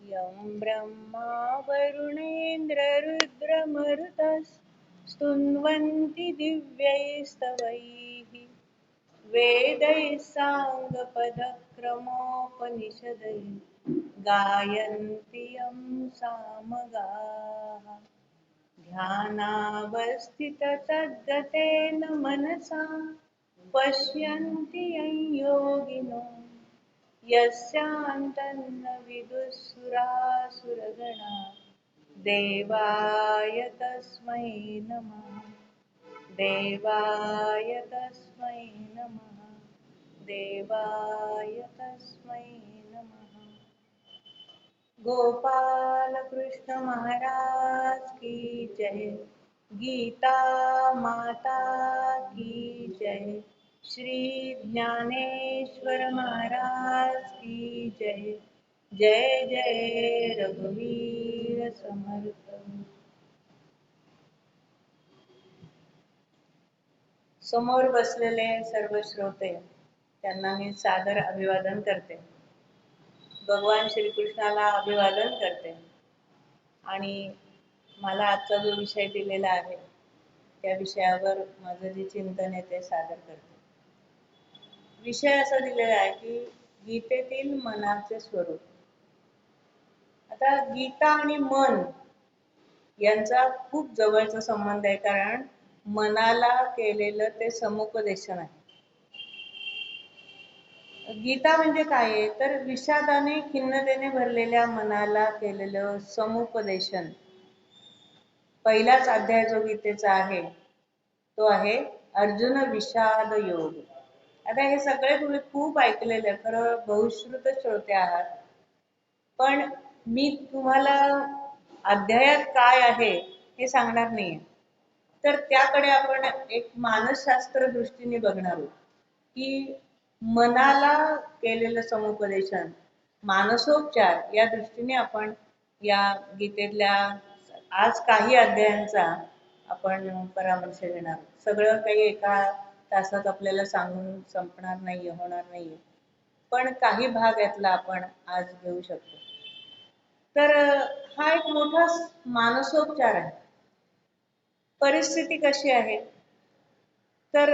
यं ब्रह्मा वरुणेन्द्ररुद्रमरुतस्तुन्वन्ति दिव्यैस्तवैः वेदैः साङ्गपदक्रमोपनिषदैः गायन्ति यं सामगाः ध्यानावस्थिततद्गतेन मनसा पश्यन्ति यं योगिनो यस्यान्तन्न विदुःसुरासुरगणा देवाय तस्मै नमः देवाय तस्मै नमः देवाय तस्मै नमः। गोपाल कृष्ण महाराज की जय, गीता माता की जय, श्री ज्ञानेश्वर महाराज की जय, जय जय रघुवीर समर्थ। समोर बसलेले सर्व श्रोते त्यांना मी सादर अभिवादन करते, भगवान श्रीकृष्णाला अभिवादन करते आणि मला आजचा जो विषय दिलेला आहे त्या विषयावर माझं जे चिंतन आहे ते सादर करते। विषय असा दिलेला आहे की गीतेतील मनाचे स्वरूप। आता गीता आणि मन यांचा खूप जवळचा संबंध आहे, कारण मनाला केलेलं ते समुपदेशन आहे। गीता म्हणजे काय आहे तर विषादाने खिन्नतेने भरलेल्या मनाला केलेलं समुपदेशन। पहिलाच अध्याय जो गीतेचा आहे तो आहे अर्जुन विषाद योग। आता हे सगळे तुम्ही खूप ऐकलेले, खरं बहुश्रुत श्रोते आहात, पण मी तुम्हाला अध्यायात काय आहे हे सांगणार नाहीये। तर त्याकडे आपण एक मानसशास्त्र दृष्टीने बघणार आहोत की मनाला केलेलं समुपदेशन, मानसोपचार या दृष्टीने आपण या गीतेतल्या आज काही अध्यायांचा आपण परामर्श घेणार। सगळं काही एका तासात आपल्याला सांगून संपणार नाहीये, होणार नाहीये, पण काही भाग यातला आपण आज घेऊ शकतो। तर हा एक मोठा मानसोपचार आहे। परिस्थिती कशी आहे तर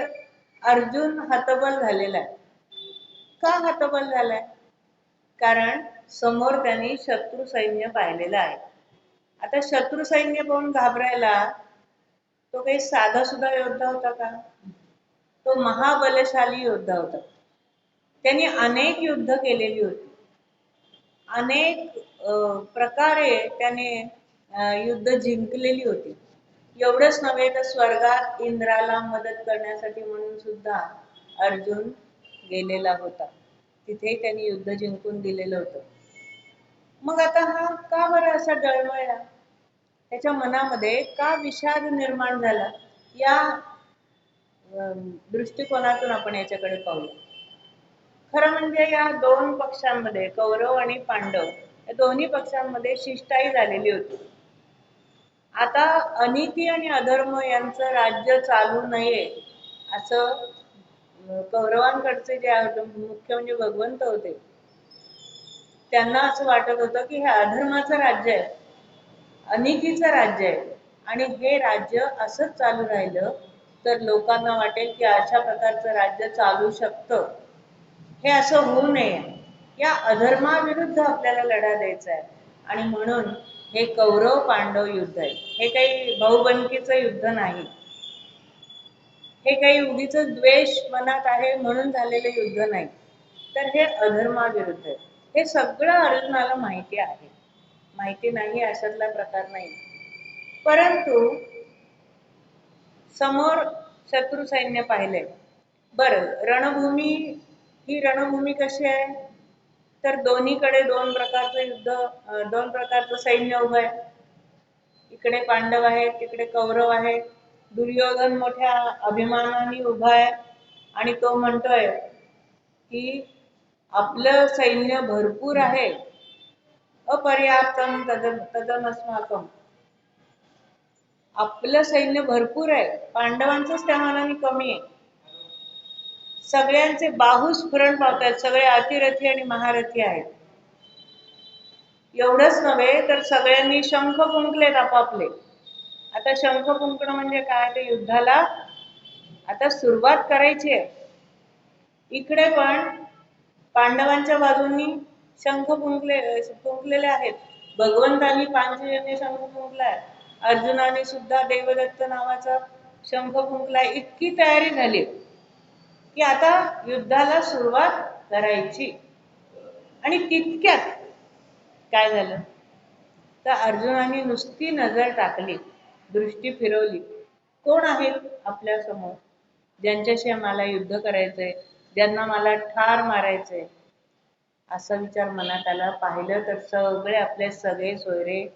अर्जुन हतबल झालेला आहे। का हतबल झालाय? कारण समोर त्यांनी शत्रू सैन्य पाहिलेलं आहे। आता शत्रू सैन्य पाहून घाबरायला तो काही साधा सुद्धा योद्धा होता का? तो महाबलशाली योद्धा होता। त्यांनी अनेक युद्ध केलेली होती, अनेक प्रकारे त्याने युद्ध जिंकलेली होती। एवढंच नव्हे तर स्वर्गात इंद्राला मदत करण्यासाठी म्हणून सुद्धा अर्जुन गेलेला होता, तिथेही त्यांनी युद्ध जिंकून दिलेलं होतं। मग आता हा का बरं असा डळमळला, त्याच्या मनामध्ये का विषाद निर्माण झाला, या दृष्टिकोनातून आपण याच्याकडे पाहूया। खरं म्हणजे या दोन पक्षांमध्ये, कौरव आणि पांडव या दोन्ही पक्षांमध्ये शिष्टाई झालेली होती। आता अनिती आणि अधर्म यांचं राज्य चालू नये असं कौरवांकडचे जे मुख्य म्हणजे भगवंत होते त्यांना असं वाटत होतं की हे अधर्माचं राज्य आहे, अनितीचं राज्य आहे, आणि हे राज्य असंच चालू राहिलं तर लोकांना वाटेल की अशा प्रकारचं राज्य चालू शकतं। हे असं होऊ नये, या अधर्माविरुद्ध आपल्याला लढा द्यायचा आहे, आणि म्हणून हे कौरव पांडव युद्ध आहे। हे काही भाऊबंदकीचं युद्ध नाही, हे काही उगीच द्वेष मनात आहे म्हणून झालेलं युद्ध नाही, तर हे अधर्माविरुद्ध आहे। हे सगळं अर्जुनाला माहिती आहे, माहिती नाही अशातला प्रकार नाही। परंतु समोर शत्रू सैन्य पाहिले। बरं, रणभूमी ही रणभूमी कशी आहे तर दोन्हीकडे दोन प्रकारचं युद्ध, दोन प्रकारचं सैन्य उभं आहे। इकडे पांडव आहेत, तिकडे कौरव आहेत। दुर्योधन मोठ्या अभिमानाने उभा आहे आणि तो म्हणतोय की आपलं सैन्य भरपूर आहे, अपर्याप्तम तदमस्माकम। आपलं सैन्य भरपूर आहे, पांडवांचंच त्या मानाने कमी आहे। सगळ्यांचे बाहू स्फुरण पावतात, सगळे अतिरथी आणि महारथी आहेत। एवढंच नव्हे तर सगळ्यांनी शंख फुंकलेत आपापले. आता शंख फुंकणं म्हणजे काय, ते युद्धाला आता सुरुवात करायची आहे. इकडे पण पांडवांच्या बाजूंनी शंख फुंकलेले आहेत. भगवंतांनी पांचजन्य शंख फुंकलाय, अर्जुनाने सुद्धा देवदत्त नावाचा शंख फुंकलाय. इतकी तयारी झाली की आता युद्धाला सुरुवात करायची. आणि तितक्यात काय झालं तर अर्जुनाने नुसती नजर टाकली, दृष्टी फिरवली, कोण आहेत आपल्या समोर ज्यांच्याशी मला युद्ध करायचंय, ज्यांना मला ठार मारायचंय. असा विचार मनात आला. पाहिलं तर सगळे आपले सगळे सोयरे,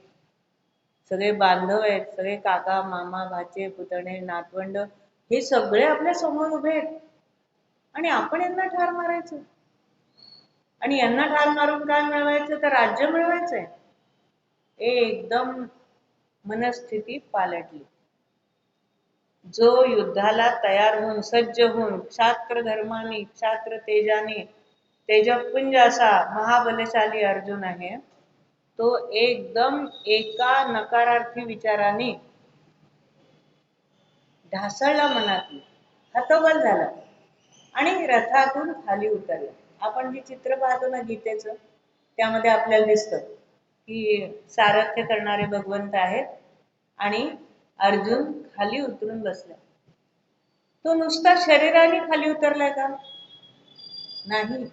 सगळे बांधव आहेत, सगळे काका मामा भाचे पुतणे नातवंड, हे सगळे आपल्या समोर उभे आहेत आणि आपण यांना ठार मारायचं. आणि यांना ठार मारून काय मिळवायचं, तर राज्य मिळवायचंय. एकदम मनस्थिती पालटली. जो युद्धाला तयार होऊन सज्ज होऊन क्षात्र धर्माने क्षात्र तेजाने तेजपुंज असा महाबलशाली अर्जुन आहे, तो एकदम एका नकारार्थी विचाराने ढासळला, मनातून हतबल झाला आणि रथातून खाली उतरला. आपण जे चित्र पाहतो ना गीतेचं, त्यामध्ये आपल्याला दिसतं की सारथ्य करणारे भगवंत आहेत आणि अर्जुन खाली उतरून बसला. तो नुसता शरीराने खाली उतरलाय का, नाही,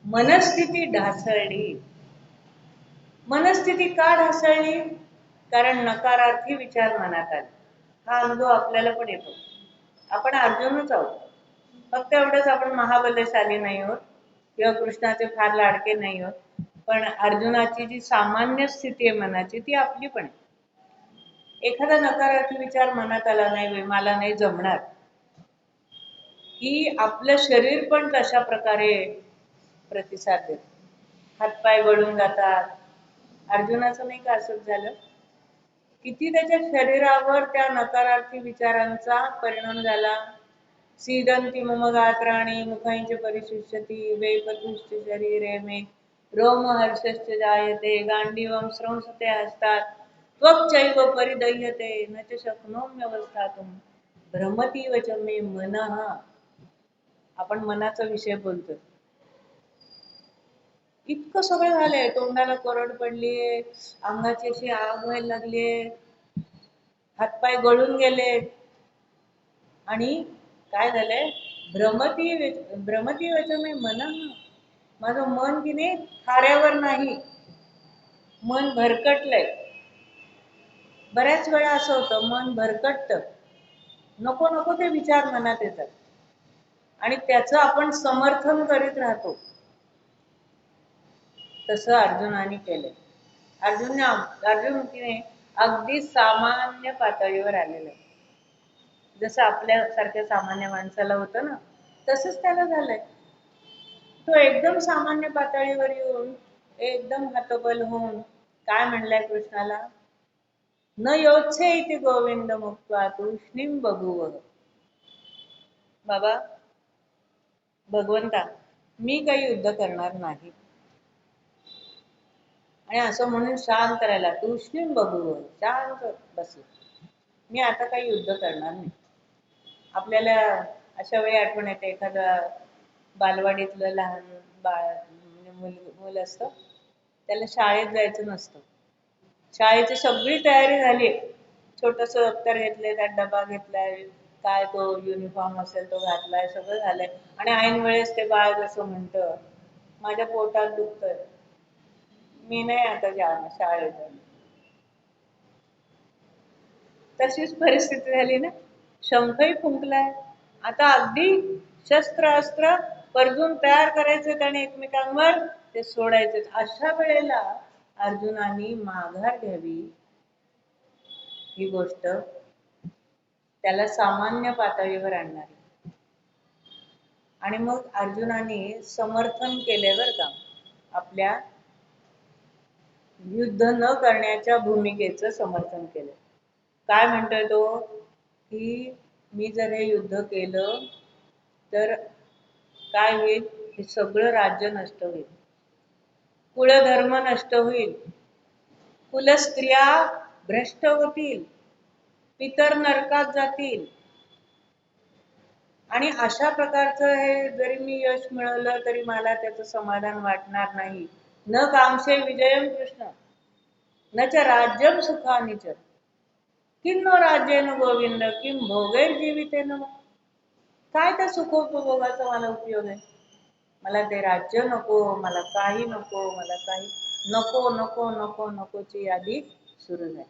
मनस्थिती ढासळली. मनस्थिती का ढासळली, कारण नकारार्थी विचार मनात आले. हा अनुभव आपल्याला पण येतो. आपण अर्जुनच आहोत, फक्त एवढंच आपण महाबलशाली नाही आहोत किंवा कृष्णाचे फार लाडके नाही आहोत, पण अर्जुनाची जी सामान्य स्थिती आहे मनाची, ती आपली पण आहे. एखादा नकारार्थी विचार मनात आला, नाही मला नाही जमणार, की आपलं शरीर पण तशा प्रकारे प्रतिसाद देत, हातपाय गळून जातात. अर्जुनाचं नाही का असंच झालं, किती त्याच्या शरीरावर त्या नकारार्थी विचारांचा परिणाम झाला. सीदंती मम गात्राणि मुखांच परिशुष्यति वेपतुश्च शरीरे मे रोमहर्षश्च जायते गांडीवं स्रंसते हस्तात् त्वक्चैव परिदह्यते न च शक्नोम्यवस्थातुं भ्रमतीव च मे मनः. आपण मनाचा विषय बोलतोय. इतकं सगळं झालंय, तोंडाला कोरड पडलीये, अंगाची अशी आग व्हायला लागलीये, हातपाय गळून गेले, आणि काय झालंय, भ्रमती वचन मी मन, माझं मन की नाही थाऱ्यावर नाही, मन भरकटलंय. बऱ्याच वेळा असं होतं, मन भरकटतं, नको नको ते विचार मनात येतात आणि त्याचं आपण समर्थन करीत राहतो. तसं अर्जुनाने केलंय. अर्जुन अगदी सामान्य पातळीवर आलेलं आहे. जसं आपल्यासारख्या सामान्य माणसाला होतं ना, तसंच त्याला झालंय. तो एकदम सामान्य पातळीवर येऊन एकदम हतबल होऊन काय म्हणलाय कृष्णाला, न योत्से इति गोविंद मुक्त्वा तूष्णीम बभूव. बाबा भगवंता, मी काही युद्ध करणार नाही. आणि असं म्हणून शांत राहिला, तूष्णीम बभूव, शांत बसला, मी आता काही युद्ध करणार नाही. आपल्याला अशा वेळी आठवण येते, एखादा बालवाडीतलं लहान बाळ म्हणजे मूल असतं, त्याला शाळेत जायचं नसतं, शाळेची सगळी तयारी झाली, छोटस दप्तर घेतलंय, त्यात डबा घेतलाय, काय तो युनिफॉर्म असेल तो घातलाय, सगळं झालंय, आणि ऐन वेळेस ते बाळ जसं म्हणतं, माझ्या पोटात दुखतंय, मी नाही आता जाणार शाळेत. तशीच परिस्थिती झाली ना. शंखही फुंकलाय, आता अगदी शस्त्र अस्त्र परजून तयार करायचे त्याने एकमेकांवर, ते सोडायचे. अशा वेळेला अर्जुनाने माघार घ्यावी, ही गोष्ट त्याला सामान्य पातळीवर आणणारी. आणि मग अर्जुनाने समर्थन केले बरं का, आपल्या युद्ध न करण्याच्या भूमिकेचं समर्थन केलं. काय म्हणतोय तो, की मी जर हे युद्ध केलं तर काय होईल, हे सगळं राज्य नष्ट होईल, कुळधर्म नष्ट होईल, कुलस्त्रिया भ्रष्ट होतील, पितर नरकात जातील. आणि अशा प्रकारचं हे जरी मी यश मिळवलं तरी मला त्याचं समाधान वाटणार नाही. न कांक्षे विजयम कृष्ण न च राज्यम सुखानि च किन्नो राज्येन गोविंद किम भोगैर जीवितेन मम. काय त्या सुखोपभोगाचा मला उपयोग आहे? मला ते राज्य नको, मला काही नको, मला काही नको नको नको नकोची यादी सुरू झाली.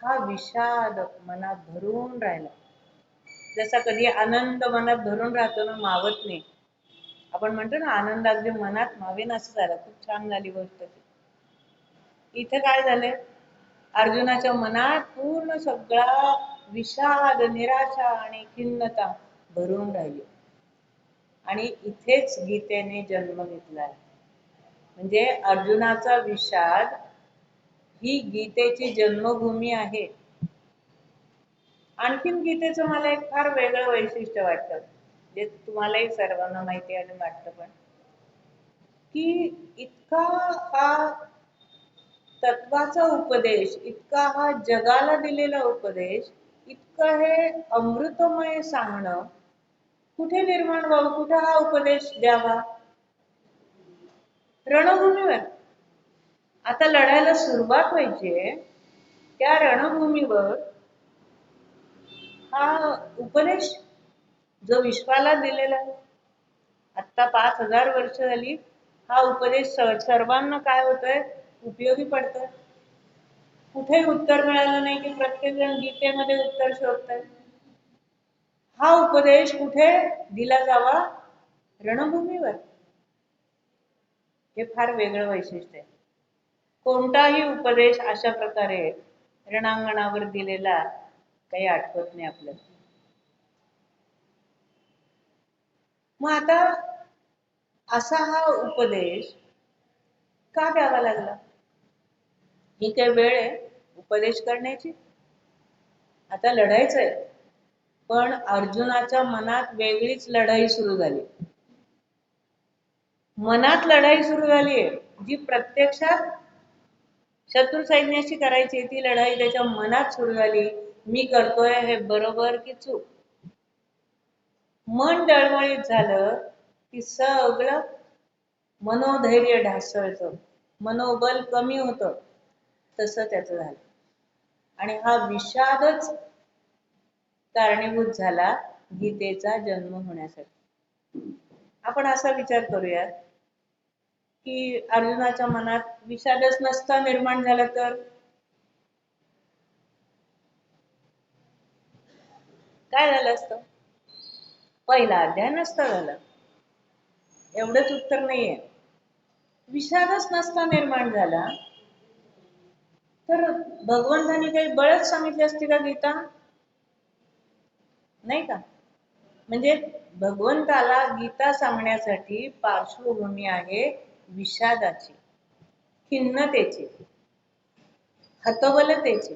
हा विषाद मनात भरून राहिला. जसा कधी आनंद मनात भरून राहतो ना, मावत नाही. आपण म्हणतो ना आनंद अगदी मनात मावेन असं झालं. खूप छान झाली गोष्ट. इथे काय झालंय? अर्जुनाच्या मनात पूर्ण सगळा विषाद, निराशा आणि खिन्नता भरून राहिली. आणि इथेच गीतेने जन्म घेतला आहे. म्हणजे अर्जुनाचा विषाद ही गीतेची जन्मभूमी आहे. आणखीन गीतेचं मला एक फार वेगळं वैशिष्ट्य वाटतं, जे तुम्हालाही सर्वांना माहिती आहे आणि वाटतं पण, की इतका हा तत्वाचा उपदेश, इतका हा जगाला दिलेला उपदेश, इतकं हे अमृतमय सांगणं कुठे निर्माण व्हावं, कुठे हा उपदेश द्यावा? रणभूमीवर. आता लढायला सुरुवात व्हायची, त्या रणभूमीवर हा उपदेश जो विश्वाला दिलेला आहे. आता 5000 वर्ष झाली हा उपदेश सर्वांना काय होतोय, उपयोगी पडतोय. कुठेही उत्तर मिळालं नाही की प्रत्येक जण गीतेमध्ये उत्तर शोधतोय. हा उपदेश कुठे दिला जावा? रणभूमीवर. हे फार वेगळं वैशिष्ट्य आहे. कोणताही उपदेश अशा प्रकारे रणांगणावर दिलेला काही आठवत नाही आपल्याला. मग आता असा हा उपदेश का द्यावा लागला? ही काही वेळ आहे उपदेश करण्याची? आता लढायचंय, पण अर्जुनाच्या मनात वेगळीच लढाई सुरू झाली. मनात लढाई सुरू झालीये जी प्रत्यक्षात शत्रू सैन्याशी करायची ती लढाई त्याच्या मनात सुरू झाली. मी करतोय हे बरोबर की चूक? मन डळमळीत झालं की सगळं मनोधैर्य ढासळतं, मनोबल कमी होतं. तसं त्याचं झालं. आणि हा विषादच कारणीभूत झाला गीतेचा जन्म होण्यासाठी. आपण असा विचार करूया की अर्जुनाच्या मनात विषादच नसता निर्माण झाला तर काय झालं असतं? पहिला अध्याय नसता झाला. एवढंच उत्तर नाहीये. विषादच नसता निर्माण झाला तर भगवंतांनी काही बळच सांगितली असती का गीता? नाही का? म्हणजे भगवंताला गीता सांगण्यासाठी पार्श्वभूमी आहे विषादाची, खिन्नतेची, हतबलतेची.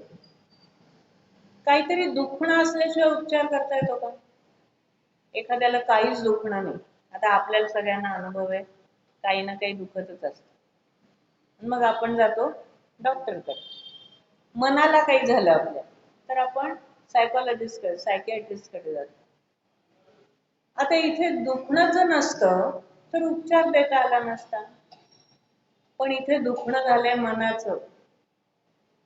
काहीतरी दुखणं असल्याशिवाय उपचार करता येतो का? एखाद्याला काहीच दुखणं नाही, आता आपल्याला सगळ्यांना अनुभव आहे, काही ना काही दुखतच असतं, मग आपण जातो डॉक्टरकडे. मनाला काही झालं आपल्या तर आपण सायकोलॉजिस्टकडे, सायकियाट्रिस्टकडे जातो. आता इथे दुखणं जर नसतं तर उपचार देता आला नसता. पण इथे दुखणं झालंय मनाचं.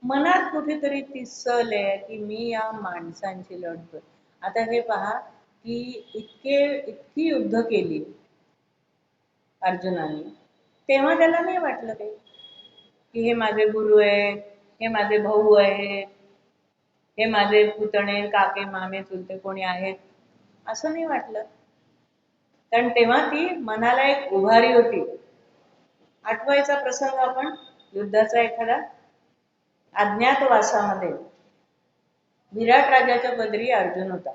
मनात कुठेतरी ती सल आहे की मी या माणसांची लढतोय. आता हे पहा की इतकी युद्ध केली अर्जुनाने, तेव्हा त्याला नाही वाटलं काही की हे माझे गुरु आहेत, हे माझे भाऊ आहेत, हे माझे पुतणे, काके, मामे, चुलते कोणी आहेत, असं नाही वाटलं. कारण तेव्हा ती मनाला एक उभारी होती. आठवायचा प्रसंग आपण युद्धाचा एखादा, अज्ञातवासामध्ये विराट राजाच्या पदरी अर्जुन होता.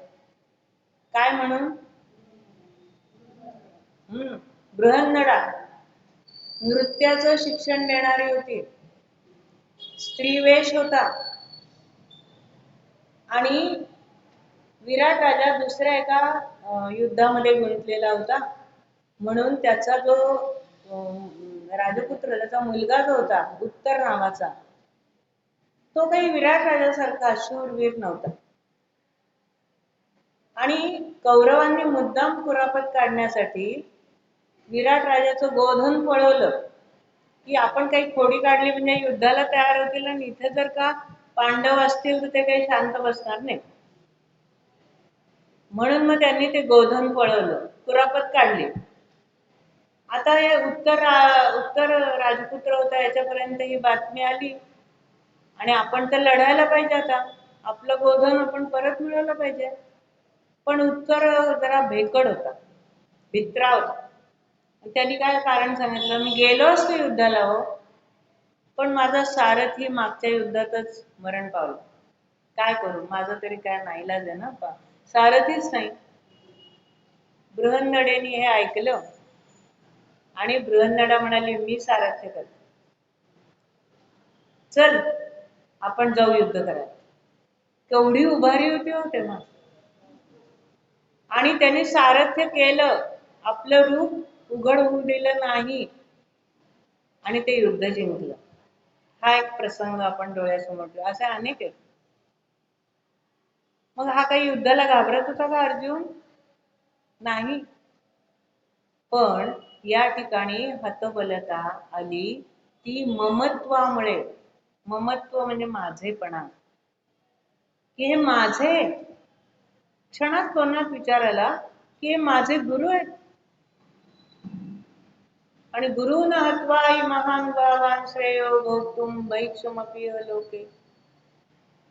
काय म्हणून? बृहन्नडा, नृत्याचं शिक्षण देणारी होती. स्त्रीवेश होता. आणि विराट राजा दुसऱ्या एका युद्धामध्ये गुंतलेला होता, म्हणून त्याचा जो राजपुत्र त्याचा मुलगा जो होता उत्तर नावाचा, तो काही विराट राजासारखा शूरवीर नव्हता. आणि कौरवांनी मुद्दाम कुरापत काढण्यासाठी विराट राजाचं गोधन पळवलं की आपण काही खोडी काढली म्हणजे युद्धाला तयार होतील, आणि इथे जर का पांडव असतील तर ते काही शांत बसणार नाही. म्हणून मग त्यांनी ते गोधन पळवलं, कुरापत काढली. आता हे उत्तर राजपुत्र होता, याच्यापर्यंत ही बातमी आली आणि आपण तर लढायला पाहिजे. आता आपलं गोधन आपण परत मिळवलं पाहिजे. पण उत्तर जरा भेकड होता, भित्रा होता. त्यांनी काय कारण सांगितलं, मी गेलो असतो युद्धाला हो, पण माझा सारथी मागच्या युद्धातच मरण पावला. काय करू, माझं तरी काय नाईलाज आहे ना, सारथीच नाही. बृहन्नडेनी हे ऐकलं आणि बृहन्नडा म्हणाली, मी सारथ्य करतो, चल आपण जाऊ युद्ध करायला. केवढी उभारी होती हो तेव्हा. आणि त्यांनी सारथ्य केलं, आपलं रूप उघड होऊ दिलं नाही आणि ते युद्ध जिंकलं. हा एक प्रसंग आपण डोळ्यासमोर ठेवू. असे अनेक आहेत. मग हा काही युद्धाला घाबरत होता का अर्जुन? नाही. पण या ठिकाणी हतबलता आली ती ममत्वामुळे. ममत्व म्हणजे माझेपणा, की हे माझे. क्षणात कोणात विचार आला की हे माझे गुरु आहेत, आणि गुरु न हत्वाई महान भावान श्रेयो भोक्तुम भैक्षमपि लोके.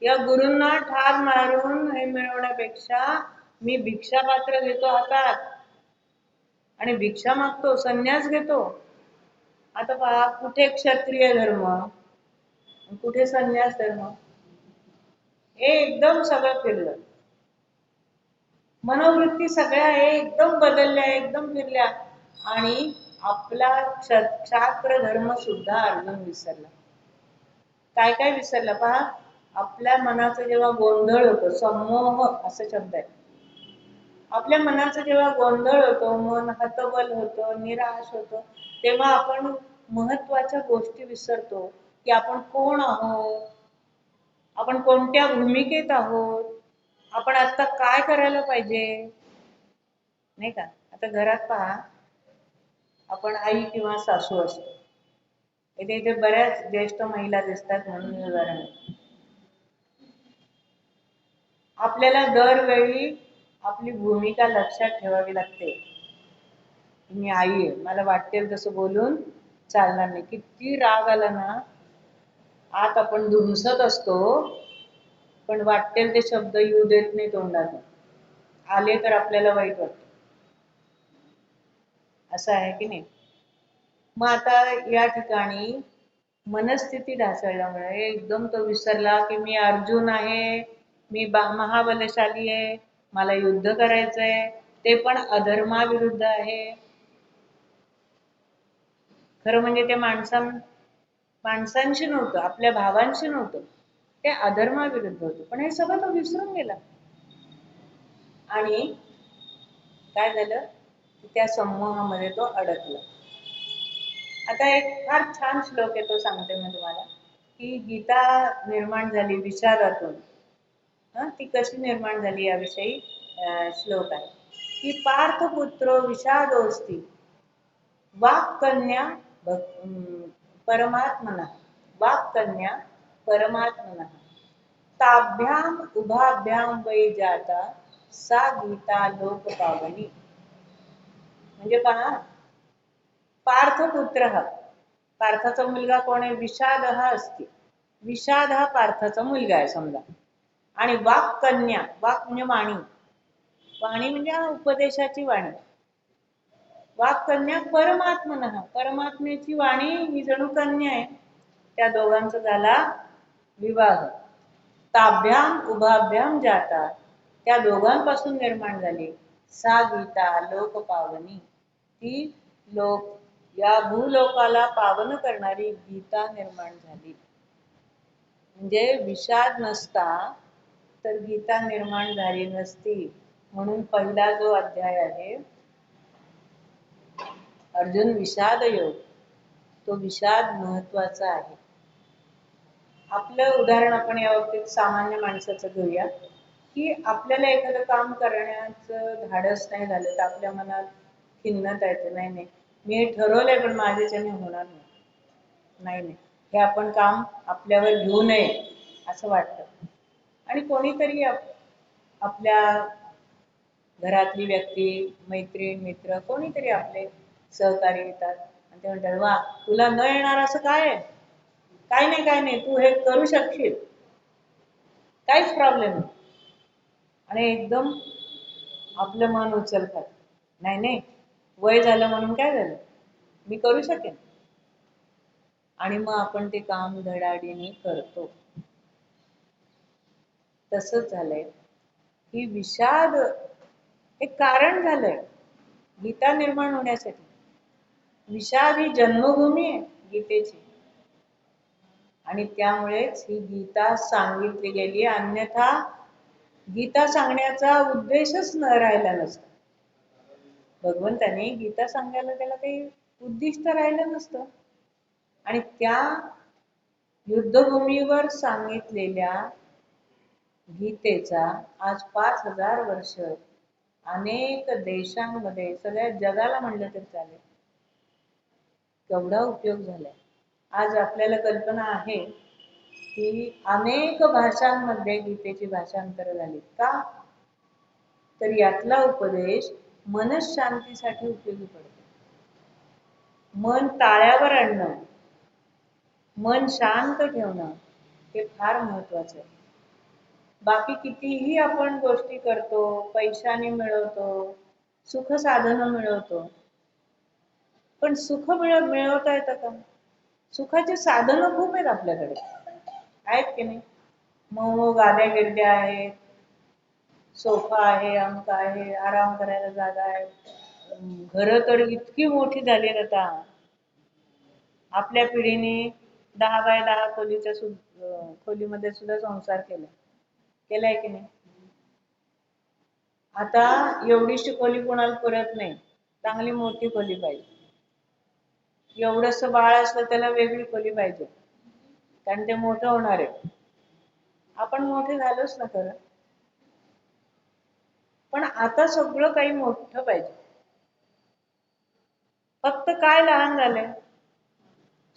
या गुरूंना ठार मारून हे मिळवण्यापेक्षा मी भिक्षा पात्र घेतो हातात आणि भिक्षा मागतो, संन्यास घेतो. आता पहा, कुठे क्षत्रिय धर्म, कुठे संन्यास धर्म, हे एकदम सगळं फिरलं. मनोवृत्ती सगळ्या एकदम बदलल्या, एकदम फिरल्या. आणि आपला क्षात्र धर्म सुद्धा अर्जुन विसरला. काय काय विसरला पहा. आपल्या मनाचं जेव्हा गोंधळ होतो, संमोह असा शब्द आहे, आपल्या मनाचं जेव्हा गोंधळ होतो, मन हतबल होतं, निराश होतं, तेव्हा आपण महत्वाच्या गोष्टी विसरतो, की आपण कोण आहोत, आपण कोणत्या भूमिकेत आहोत, आपण आता काय करायला पाहिजे, नाही का. आता घरात पहा, आपण आई किंवा सासू असतो. इथे बऱ्याच ज्येष्ठ महिला दिसतात म्हणून हे उदाहरण आहे. आपल्याला दरवेळी आपली भूमिका लक्षात ठेवावी लागते. मी आई आहे, मला वाटेल तसं बोलून चालणार नाही. किती राग आला ना, आत आपण धुमसत असतो, पण वाटेल ते शब्द येऊ देत नाही तोंडातून. आले तर आपल्याला वाईट वाटतं. असं आहे की नाही. मग आता या ठिकाणी मनस्थिती ढासळल्यामुळे एकदम तो विसरला की मी अर्जुन आहे, मी महाबलशाली आहे, मला युद्ध करायचंय, ते पण अधर्माविरुद्ध आहे. खरं म्हणजे ते माणसांशी नव्हतं, आपल्या भावांशी नव्हतं, ते अधर्माविरुद्ध होतं. पण हे सगळं तो विसरून गेला. आणि काय झालं, त्या समूहामध्ये तो अडकला. आता एक फार छान श्लोक आहे, तो सांगते मी तुम्हाला, की गीता निर्माण झाली विषादातून. ती कशी निर्माण झाली याविषयी श्लोक आहे, की पार्थ पुत्रो विषादोस्ती वाक्कन्या परमात्मनः, वाक्कन्या परमात्मनः ताभ्याम उभाभ्याम वै जाता सा गीता लोक पावनी. म्हणजे पहा, पार्थपुत्र, पार्थाचा मुलगा कोण आहे, विषाद हा असते. विषाद हा पार्थाचा मुलगा आहे समजा. आणि वाक्कन्या, वाक म्हणजे वाणी, वाणी म्हणजे उपदेशाची वाणी. वाक्कन्या परमात्मनः, परमात्म्याची वाणी ही जणू कन्या आहे. त्या दोघांचा झाला विवाह. ताभ्याम उभाभ्याम जाता, त्या दोघांपासून निर्माण झाली सा गीता लोक पावनी, ती लोक या भूलोकाला पावन करणारी गीता निर्माण झाली. म्हणजे विषाद नसता तर गीता निर्माण झाली नसती. म्हणून पहिला जो अध्याय आहे अर्जुन विषाद योग, तो विषाद महत्वाचा आहे. आपलं उदाहरण आपण या बाबतीत सामान्य माणसाचं घेऊया, की आपल्याला एखादं काम करण्याचं धाडस नाही झालं तर आपल्या मनात खिन्नता येते. नाही नाही, मी हे ठरवलंय पण माझ्याच्याने होणार नाही, नाही नाही, हे आपण काम आपल्यावर घेऊ नये असं वाटतं. आणि कोणीतरी आपल्या घरातली व्यक्ती, मैत्रीण, मित्र, कोणीतरी आपले सहकारी येतात आणि ते म्हणतात, वा तुला न येणार असं काय आहे, काय नाही काय नाही, तू हे करू शकशील, काहीच प्रॉब्लेम नाही. आणि एकदम आपलं मन उचलतात, नाही नाही, वय झालं म्हणून काय झालं, मी करू शकेन. आणि मग आपण ते काम धडाडीने करतो. तसंच झालंय की विषाद हे कारण झालंय गीता निर्माण होण्यासाठी. विषाद ही जन्मभूमी आहे गीतेची, आणि त्यामुळेच ही गीता सांगितली गेली. अन्यथा गीता सांगण्याचा उद्देशच न राहिला नसता. भगवंताने गीता सांगायला त्याला काही उद्दिष्ट राहिलं नसतं. आणि त्या युद्धभूमीवर सांगितलेल्या गीतेचा आज 5000 वर्ष अनेक देशांमध्ये, सगळ्या जगाला म्हणलं तरी चालेल, केवढा उपयोग झालाय. आज आपल्याला कल्पना आहे की अनेक भाषांमध्ये गीतेची भाषांतर झाली. का? तर यातला उपदेश मनशांतीसाठी उपयोगी पडतो. मन ताळ्यावर आणणं, मन शांत ठेवणं हे फार महत्वाचं आहे. बाकी कितीही आपण गोष्टी करतो, पैशाने मिळवतो, सुख साधन मिळवतो, पण सुख मिळवता येतं का? सुखाचे साधनं खूप आहेत आपल्याकडे, आहेत की नाही? मग गाद्या गिरद्या आहेत, सोफा आहे, अंक आहे, आराम करायला जागा आहे. घरं तर इतकी मोठी झाली आता. आपल्या पिढीने 10 बाय 10 खोलीच्या खोलीमध्ये सुद्धा संसार केलाय की नाही? आता एवढीशी खोली कोणाला पुरत नाही, चांगली मोठी खोली पाहिजे. एवढंस बाळ असलं त्याला वेगळी खोली पाहिजे, कारण ते मोठं होणार आहे. आपण मोठे झालोच ना खरं, पण आता सगळं काही मोठं पाहिजे. फक्त काय लहान झालंय,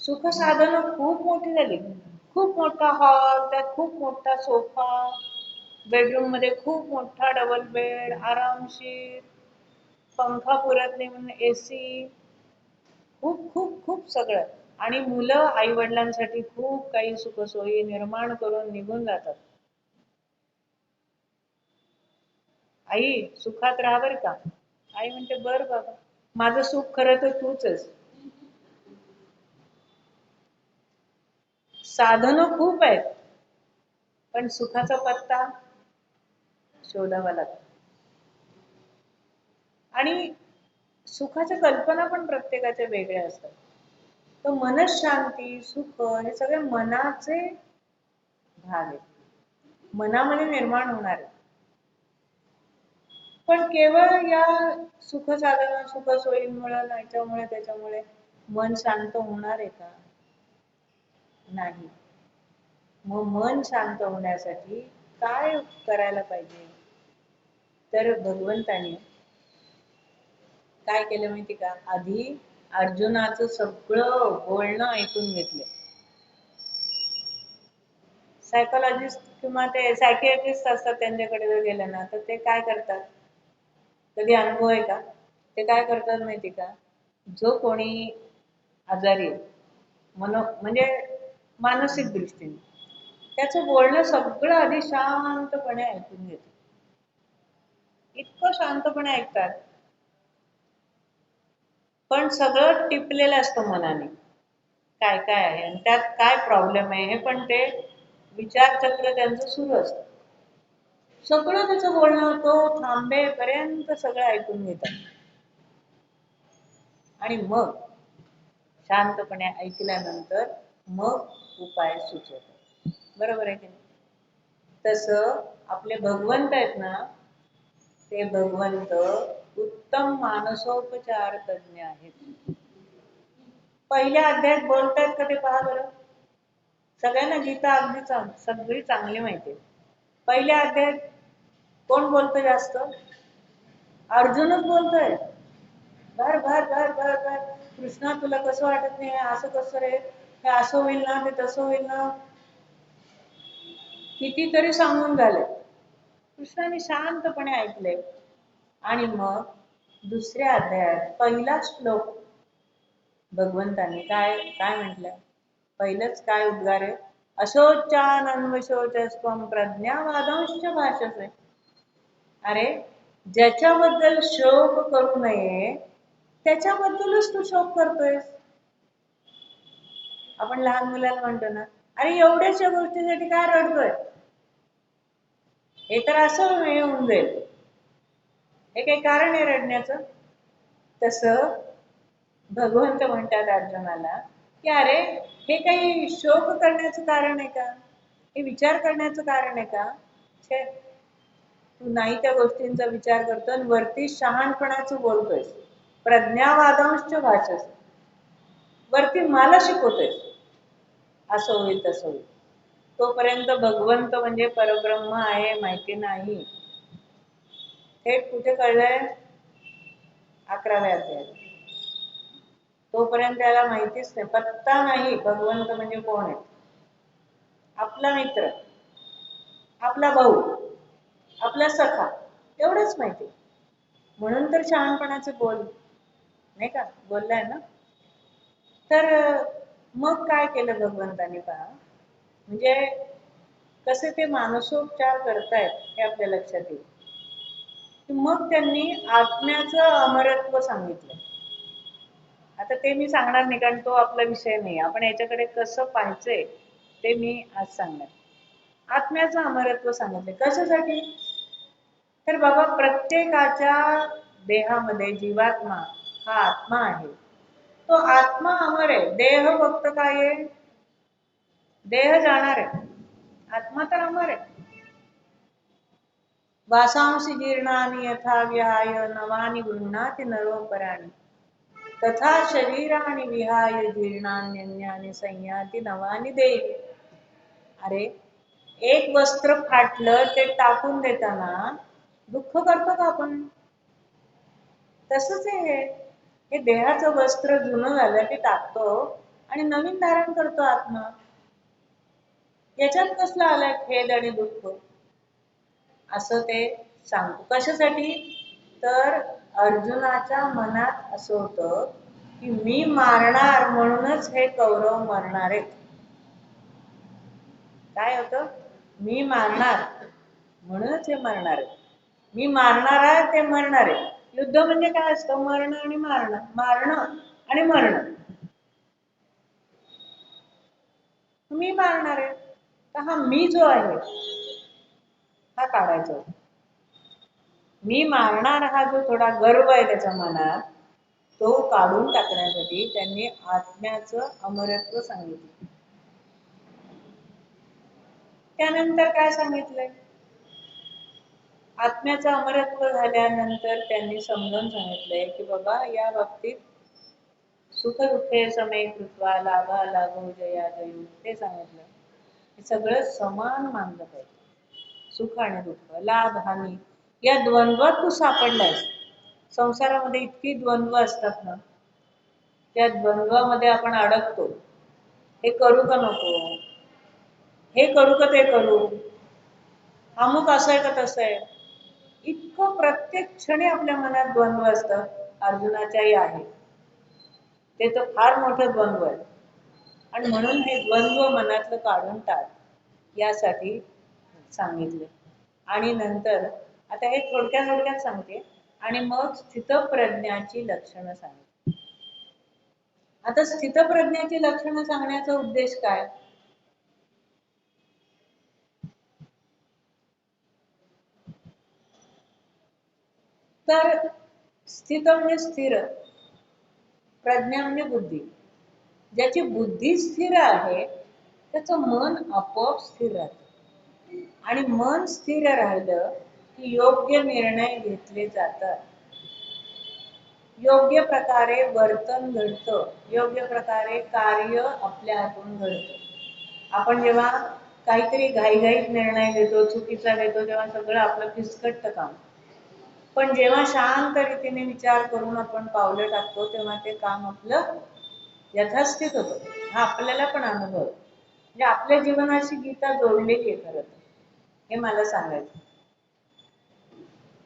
सुख साधनं खूप मोठी झाली. खूप मोठा हॉल, त्यात खूप मोठा सोफा, बेडरूम मध्ये खूप मोठा डबल बेड, आरामशीर, पंखा पुरत नाही म्हणून एसी, खूप खूप खूप सगळं. आणि मुलं आई वडिलांसाठी खूप काही सुखसोयी निर्माण करून निघून जातात. आई सुखात राहा बर का. आई म्हणते बर बाबा, माझं सुख खरं तर तूच. साधनं खूप आहेत, पण सुखाचा पत्ता शोधावा लागतो. आणि सुखाच्या कल्पना पण प्रत्येकाच्या वेगळ्या असतात. तर मनशांती, सुख हे सगळे मनाचे भाग आहेत, मनामध्ये निर्माण होणार आहे. पण केवळ या सुख साधना, सुख सोयींमुळे, याच्यामुळे त्याच्यामुळे मन शांत होणार आहे का? नाही. मग मन शांत होण्यासाठी काय करायला पाहिजे? तर भगवंताने काय केलं माहिती का? आधी अर्जुनाचं सगळं बोलणं ऐकून घेतलं. सायकोलॉजिस्ट किंवा ते सायकियाट्रिस्ट असतात, त्यांच्याकडे जर गेलं ना तर ते काय करतात? कधी अनुभव आहे का? ते काय करतात माहिती का? जो कोणी आजारी आहे, म्हणजे मानसिक दृष्टीने, त्याचं बोलणं सगळं आधी शांतपणे ऐकून घेतात. इतकं शांतपणे ऐकतात, पण सगळं टिपलेलं असतं मनाने, काय काय आहे आणि त्यात काय प्रॉब्लेम आहे हे पण ते विचारचक्र त्यांचं सुरू असतं. सगळं त्याचं बोलणं तो थांबेपर्यंत सगळं ऐकून घेतात आणि मग शांतपणे ऐकल्यानंतर मग उपाय सुचवतात. बरोबर आहे की नाही? तसं आपले भगवंत आहेत ना, ते भगवंत उत्तम मानसोपचार तज्ञ आहेत. पहिल्या अध्यायात बोलतायत का ते पहा बरं. सगळ्यांना गीता अगदी सगळी चांगली माहिती आहे. पहिल्या अध्यायात कोण बोलतोय जास्त? अर्जुनच बोलतोय. भर भर भर भर भर कृष्णा तुला कसं वाटत नाही, असं कसं रे, हे असं होईल ना, ते तसं होईल ना, कितीतरी सांगून झाले. कृष्णाने शांतपणे ऐकले. आणि मग दुसऱ्या अध्यायात पहिला श्लोक भगवंतांनी काय काय म्हटलं? पहिलंच काय उद्गार आहे? अशोचानन्वशोचस्त्वं प्रज्ञावादांश्च भाषसे. अरे, ज्याच्याबद्दल शोक करू नये त्याच्याबद्दलच तू शोक करतोयस. आपण लहान मुलाला म्हणतो ना, अरे एवढ्याशा गोष्टीसाठी काय रडतोय, हे तर असं हे होऊन जाईल, हे काही कारण आहे रडण्याचं? तसं भगवंत म्हणतात अर्जुनाला की अरे, हे काही शोक करण्याचं कारण आहे का? हे विचार करण्याचं कारण आहे का? छे, तू नाही त्या गोष्टींचा विचार करतो आणि वरती शहाणपणाचं बोलतोयस. प्रज्ञावादांश्च भाषस, वरती मला शिकवतोय असं होईल तसं होईल. तोपर्यंत भगवंत म्हणजे परब्रह्म आहे माहिती नाही. थेट कुठे कळलंय? 11व्या अध्यायात. तोपर्यंत त्याला माहितीच नाही, पत्ता नाही भगवंत म्हणजे कोण आहे. आपला मित्र, आपला भाऊ, आपला सखा, एवढंच माहिती. म्हणून तर शहाणपणाचे बोल नाही का बोललाय ना. तर मग काय केलं भगवंतानी पहा, म्हणजे कसे ते मानसोपचार करतायत हे आपल्या लक्षात येईल. मग त्यांनी आत्म्याचं अमरत्व सांगितलं. आता ते मी सांगणार नाही कारण तो आपला विषय नाही. आपण याच्याकडे कसं पाहायचंय ते मी आज सांगणार. आत्म्याचं अमरत्व सांगितलं कशासाठी? तर बाबा, प्रत्येकाच्या देहामध्ये जीवात्मा हा आत्मा आहे. तो आत्मा अमर आहे. देह फक्त काय आहे? देह जाणार आहे, आत्मा तर अमर आहे. वासांसी जीर्णानि यथा विहाय नवानि गृह्णाति नरोपराणि तथा शरीराणि विहाय जीर्णान्यन्यानि संयाति नवानि देही. अरे, एक वस्त्र फाटलं ते टाकून देताना दुःख करतो का आपण? तसंच आहे हे देहाचं वस्त्र जुनं झालं की टाकतो आणि नवीन धारण करतो आत्मा. याच्यात कसलं आलंय खेद आणि दुःख? असं ते सांगतो. कशासाठी? तर अर्जुनाच्या मनात असं होतं की मी मारणार म्हणूनच हे कौरव मरणार आहेत. काय होतं? मी मारणार म्हणूनच हे मरणार आहेत. मी मारणार आहे ते मरणार आहे. युद्ध म्हणजे काय असतं? मरणं आणि मारणं, मारणं आणि मरणं. मी मारणार आहे तर हा मी जो आहे हा काढायचा होता. मी मारणार हा जो थोडा गर्व आहे त्याच्या मनात, तो काढून टाकण्यासाठी त्यांनी आत्म्याचं अमरत्व सांगितलं. त्यानंतर काय सांगितलंय? आत्म्याचं अमरत्व झाल्यानंतर त्यांनी समजावून सांगितलंय की बाबा, या बाबतीत सुख दुःखे समे कृत्वा लाभा लाभो जया जयो, ते सांगितलं. हे सगळं समान मानलं पाहिजे. सुख आणि दुःख, लाभ हानी, या द्वंद्वात तू सापडलायस. संसारामध्ये इतकी द्वंद्व असतात ना, त्या द्वंद्वामध्ये आपण अडकतो. हे करू का नको, हे करू का ते करू, अमुक असं आहे का तसं आहे, इतकं प्रत्येक क्षणी आपल्या मनात द्वंद्व असतं. अर्जुनाच्याही आहे. ते तर फार मोठं द्वंद्व आहे. आणि म्हणून हे द्वंद्व मनातलं काढून टाक यासाठी सांगितले. आणि नंतर आता हे थोडक्यात सांगते आणि मग स्थितप्रज्ञाची लक्षणं सांगितली. आता स्थितप्रज्ञाची लक्षणं सांगण्याचा उद्देश काय? तर स्थित म्हणजे स्थिर, प्रज्ञा म्हणजे बुद्धी. ज्याची बुद्धी स्थिर आहे त्याचं मन आपोआप स्थिर राहतं. आणि मन स्थिर राहिलं की योग्य निर्णय घेतले जातात. योग्य प्रकारे वर्तन घडतं, योग्य प्रकारे कार्य आपल्या हातून घडतं. आपण जेव्हा काहीतरी घाईघाईत निर्णय घेतो, चुकीचा घेतो, तेव्हा सगळं आपलं फिसकटतं काम. पण जेव्हा शांत रीतीने विचार करून आपण पावलं टाकतो, तेव्हा ते काम आपलं यथास्थित होतं. हा आपल्याला पण अनुभव, म्हणजे आपल्या जीवनाशी गीता जोडलेली आहे खरं तर, हे मला सांगायचं.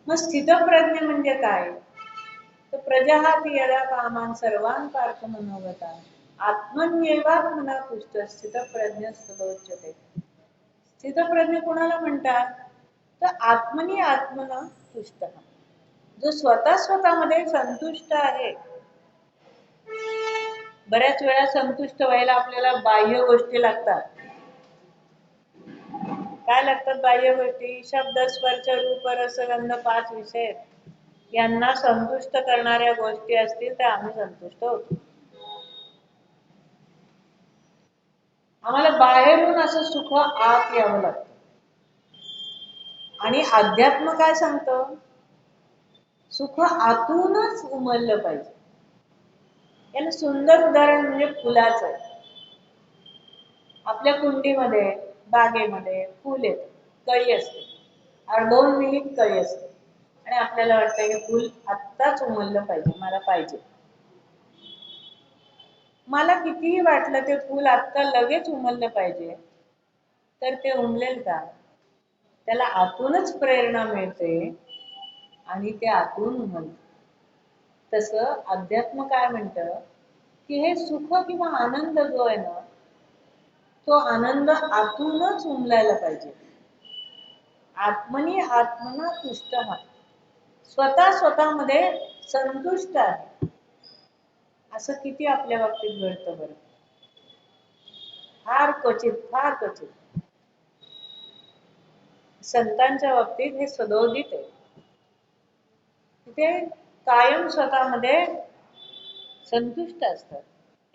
मग स्थितप्रज्ञ म्हणजे काय? तर प्रजहाती यदा कामान सर्वान पार्थ मनोगता आत्मन्येवात्मना तुष्ट स्थितप्रज्ञ सदोच्यते. स्थितप्रज्ञ कोणाला म्हणतात? तर आत्मनी आत्मना तुष्ट, जो स्वतःमध्ये संतुष्ट आहे. बऱ्याच वेळा संतुष्ट व्हायला आपल्याला बाह्य गोष्टी लागतात. काय लागतात बाह्य गोष्टी? शब्द स्पर्श रूप रस गंध 5 विषय, यांना संतुष्ट करणाऱ्या गोष्टी असतील तर आम्ही संतुष्ट होतो. आम्हाला बाहेरून असं सुख आत यावं लागतं. आणि अध्यात्म काय सांगतं? सुख आतूनच उमललं पाहिजे. याला सुंदर उदाहरण म्हणजे फुलाचं आहे. आपल्या कुंडीमध्ये, बागेमध्ये फुल येते, कळी असते, 2 मिनिट कळी असते, आणि आपल्याला वाटतं हे फुल आत्ताच उमललं पाहिजे, मला पाहिजे. मला कितीही वाटलं ते फुल आत्ता लगेच उमललं पाहिजे, तर ते उमलेल का? त्याला आतूनच प्रेरणा मिळते आणि ते आतून उमलते. तसं अध्यात्म काय म्हणतं की हे सुख किंवा आनंद जो आहे ना, तो आनंद आतूनच उमलायला पाहिजे. आत्मनी आत्मना तुष्ट, स्वतःमध्ये संतुष्ट आहे. असं किती आपल्या बाबतीत घडतं बरं? फार क्वचित, फार क्वचित. संतांच्या बाबतीत हे सदोदित आहे. तिथे कायम स्वतःमध्ये संतुष्ट असतात.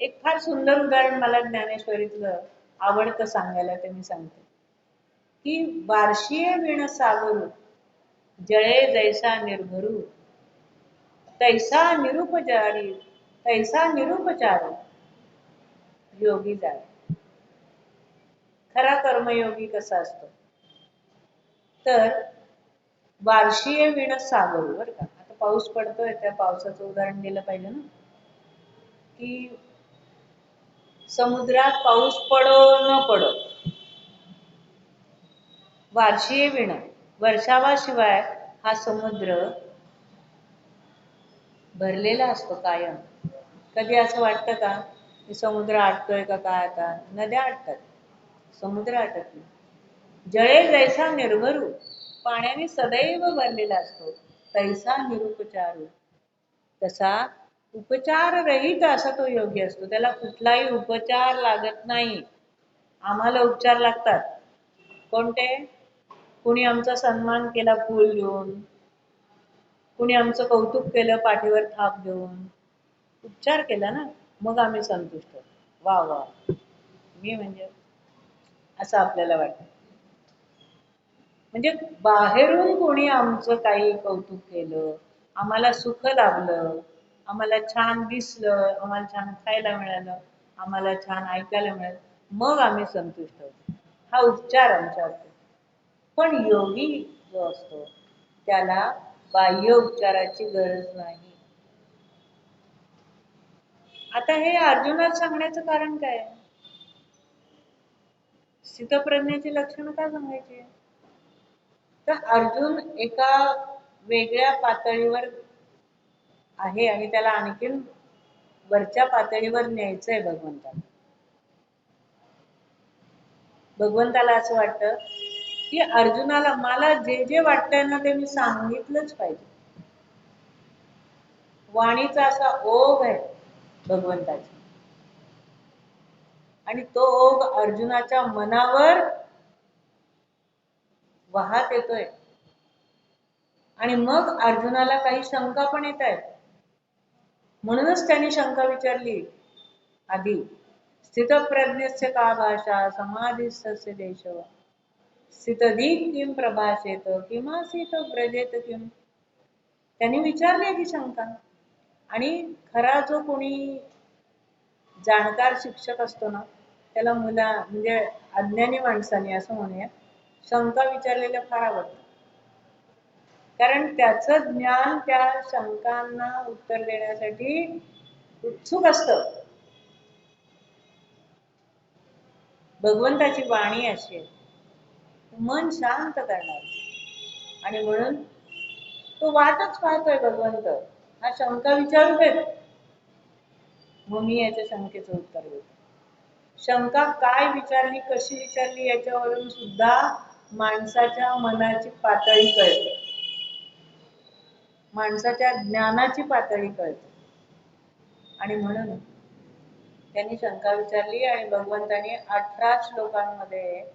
एक फार सुंदर उदाहरण मला ज्ञानेश्वरीतलं आवडतं सांगायला, ते मी सांगते की बार्शीये विण सागरू जळे जैसा निर्भरू तैसा निरुपचारी, तैसा निरुपचारू योगी जाणे. खरा कर्मयोगी कसा असतो? तर बार्शीये विण सागरू, बरं का, आता पाऊस पडतोय, त्या पावसाचं उदाहरण दिलं पाहिजे ना, की समुद्रात पाऊस पडो न पडो, बार्शीये विण, वर्षावाशिवाय हा समुद्र भरलेला असतो कायम. कधी असं वाटतं का की समुद्र आटतोय का काय? आता नद्या आटतात, समुद्र आटत नाही. जळे जैसा निर्भरू, पाण्याने सदैव भरलेला असतो. तैसा निरुपचारू, तसा उपचार रहित असा तो योगी असतो. त्याला कुठलाही उपचार लागत नाही. आम्हाला उपचार लागतात. कोणते? कुणी आमचा सन्मान केला फूल देऊन, कुणी आमचं कौतुक केलं पाठीवर थाप देऊन, उपचार केला ना, मग आम्ही संतुष्ट होतो. वा वा, मी म्हणजे, असं आपल्याला वाटतं. म्हणजे बाहेरून कोणी आमचं काही कौतुक केलं, आम्हाला सुख लाभलं, आम्हाला छान दिसलं, आम्हाला छान खायला मिळालं, आम्हाला छान ऐकायला मिळालं, मग आम्ही संतुष्ट होतो. हा उपचार आमच्या असतो. पण योगी जो असतो त्याला बाह्य उपचाराची गरज नाही. आता हे अर्जुनाला सांगण्याचं कारण काय? स्थितप्रज्ञाची लक्षणं का सांगायची? तर अर्जुन एका वेगळ्या पातळीवर आहे आणि त्याला आणखीन वरच्या पातळीवर न्यायचंय भगवंताला. भगवंताला असं वाटतं की अर्जुनाला मला जे जे वाटतंय ना ते मी सांगितलंच पाहिजे. वाणीचा असा ओघ आहे भगवंताचा, आणि तो ओघ अर्जुनाच्या मनावर वाहत येतोय. आणि मग अर्जुनाला काही शंका पण येत आहेत. म्हणूनच त्यांनी शंका विचारली आधी, स्थितप्रज्ञस्य का भाषा समाधिस्थस्य देशव स्थितधीक किम प्रभाषेत किमासीत व्रजेत किम. त्यांनी विचारली ही शंका. आणि खरा जो कोणी जाणकार शिक्षक असतो ना, त्याला म्हणजे अज्ञानी माणसाने असं म्हणूया, शंका विचारलेल्या फार आवडतं. कारण त्याचं ज्ञान त्या शंकांना उत्तर देण्यासाठी उत्सुक असतं. भगवंताची वाणी अशी आहे, मन शांत करणार. आणि म्हणून तो वाटच पाहतोय भगवंत, हा शंका विचारू देत, मग मी याच्या शंकेचं उत्तर देतो. शंका काय विचारली, कशी विचारली, याच्यावरून सुद्धा माणसाच्या मनाची पातळी कळते, माणसाच्या ज्ञानाची पातळी कळते. आणि म्हणून त्यांनी शंका विचारली आणि भगवंतांनी 18 श्लोकांमध्ये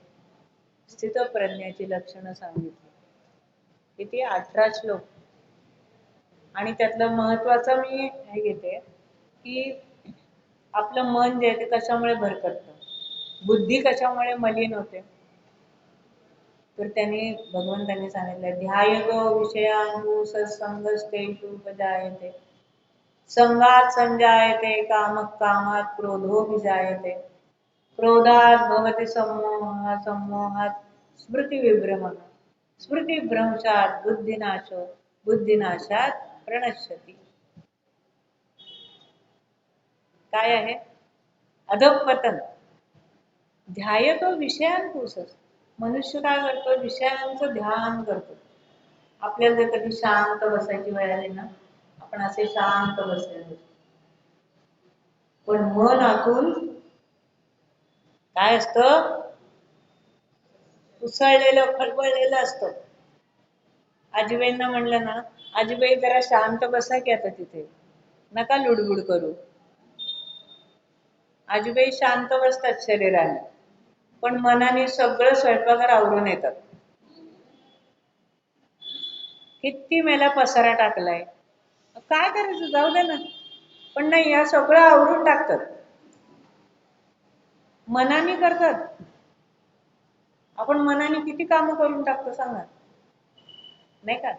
स्थितप्रज्ञाची लक्षणं सांगितली. किती? 18 श्लोक. आणि त्यातलं महत्वाचं मी हे घेते की आपलं मन जे आहे ते कशामुळे भरकटतं, बुद्धी कशामुळे मलिन होते. तर त्यांनी भगवंतांनी सांगितलं, ध्यायतो विषयांतु सत्संगस्तेषुपजायते, संगात संजायते कामः, कामात् क्रोधोऽभिजायते, क्रोधात् भवति सम्मोहः, सम्मोहात् स्मृतिविभ्रमः, स्मृतिभ्रंशात् बुद्धिनाशो, बुद्धिनाशात् प्रणश्यति. काय आहे? अधःपतन. ध्यायतो विषयांतुसच. मनुष्य काय करतो? विषयांचं ध्यान करतो. आपल्याला जर कधी शांत बसायची वेळ आली ना, आपण असे शांत बसलेलो, पण मन आतून काय असतं? उसळलेलं, खळबळलेलं असतं. आजीबाईंना म्हणलं ना, आजीबाई जरा शांत बसा की आता तिथे, नका लुडबुड करू. आजीबाई शांत बसतात शरीराने, पण मनाने सगळं स्वयंपाकावर आवरून येतात. किती मेला पसारा टाकलाय, काय करायचं, जाऊ दे ना. पण नाही, या सगळं आवरून टाकतात, मनाने करतात. आपण मनाने किती कामं करून टाकतो सांगा, नाही का?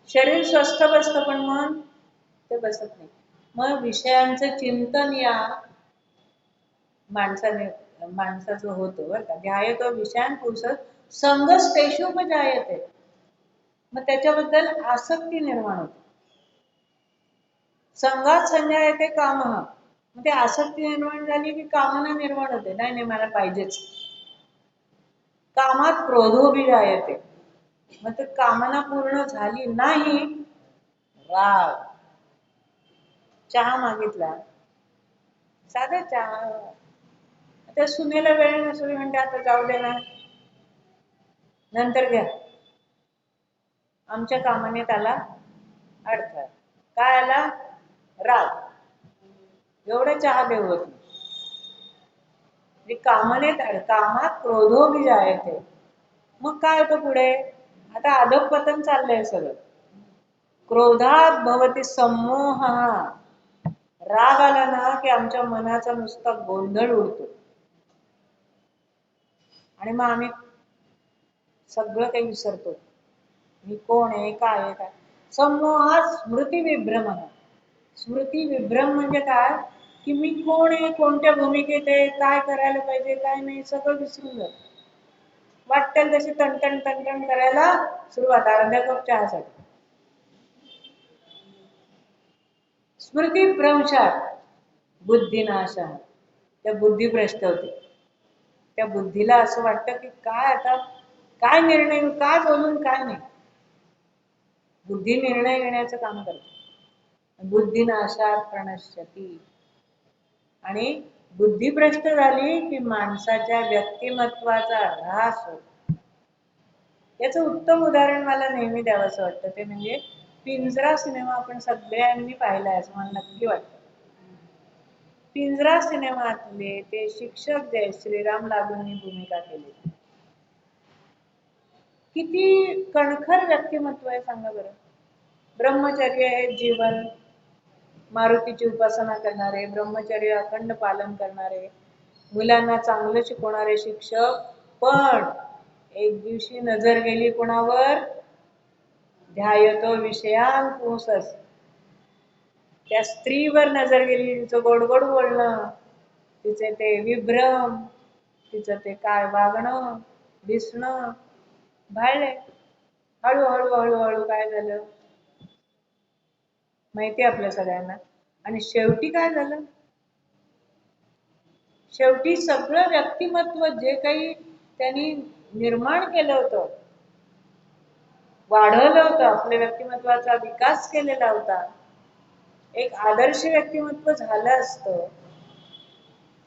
शरीर स्वस्थ बसतं पण मन ते बसत नाही. मग विषयांचं चिंतन या माणसाचं होतं बरं का. ध्यायतो विषयांतुसच संगस्तेषुपजायते. मग त्याच्याबद्दल आसक्ती निर्माण होते. संगात संजायते कामः. मग ते आसक्ती निर्माण झाली की कामना निर्माण होते, नाही नाही मला पाहिजेच. कामात क्रोधोऽभिजायते. मग ते कामना पूर्ण झाली नाही, राग. चहा मागितला, साधा चहा, त्या सुनेला वेळ नसली म्हणते आता जाऊ दे ना, नंतर घ्या. आमच्या कामाने त्याला अडथळा. काय आला? राग. एवढं चहा देवत नाही. कामानेत कामात क्रोधोऽभिजायते. मग काय होतं पुढे? आता अधःपतन चाललंय सगळं. क्रोधात भवति सम्मोहः. राग आला ना की आमच्या मनाचा नुसता गोंधळ उडतो आणि मग आम्ही सगळं काही विसरतो. मी कोण आहे, काय आहे, काय. सम्मोहात स्मृती विभ्रम. स्मृती विभ्रम म्हणजे काय? की मी कोण आहे, कोणत्या भूमिकेत आहे, काय करायला पाहिजे, काय नाही, सगळं विसरून जात. वाटेल तशी तणतण तणतण करायला सुरुवात, अर्ध्या कप चहासाठी. स्मृतिभ्रंशात बुद्धिनाशा. त्या बुद्धी भ्रष्ट होते. त्या बुद्धीला असं वाटतं की काय आता, काय निर्णय, काय बोलून काय नाही. बुद्धी निर्णय घेण्याचं काम करते. बुद्धिनाशात प्रणश्यती. आणि बुद्धी भ्रष्ट झाली की माणसाच्या व्यक्तिमत्वाचा ऱ्हास होतो. याचं उत्तम उदाहरण मला नेहमी द्यावंसं वाटतं, ते म्हणजे पिंजरा सिनेमा. आपण सगळ्यांनी पाहिलाय असं मला नक्की वाटतं. पिंजरा सिनेमातले ते शिक्षक जे श्रीराम लागूंनी भूमिका केली, किती कणखर व्यक्तिमत्व आहे सांगा बरं. ब्रह्मचर्य हे जीवन, मारुतीची उपासना करणारे, ब्रह्मचर्य अखंड पालन करणारे, मुलांना चांगलं शिकवणारे शिक्षक. पण एक दिवशी नजर गेली कोणावर? ध्यायतो विषयांतुसच. त्या स्त्रीवर नजर गेली, तिचं गोड गोड बोलणं, तिचे ते विभ्रम, तिचं ते काय वागणं दिसणं भाळले. हळूहळू हळूहळू काय झालं माहिती आपल्या सगळ्यांना. आणि शेवटी काय झालं, शेवटी सगळं व्यक्तिमत्व जे काही त्यांनी निर्माण केलं होतं, वाढवलं होतं, आपल्या व्यक्तिमत्वाचा विकास केलेला होता, एक आदर्श व्यक्तिमत्व झालं असतं,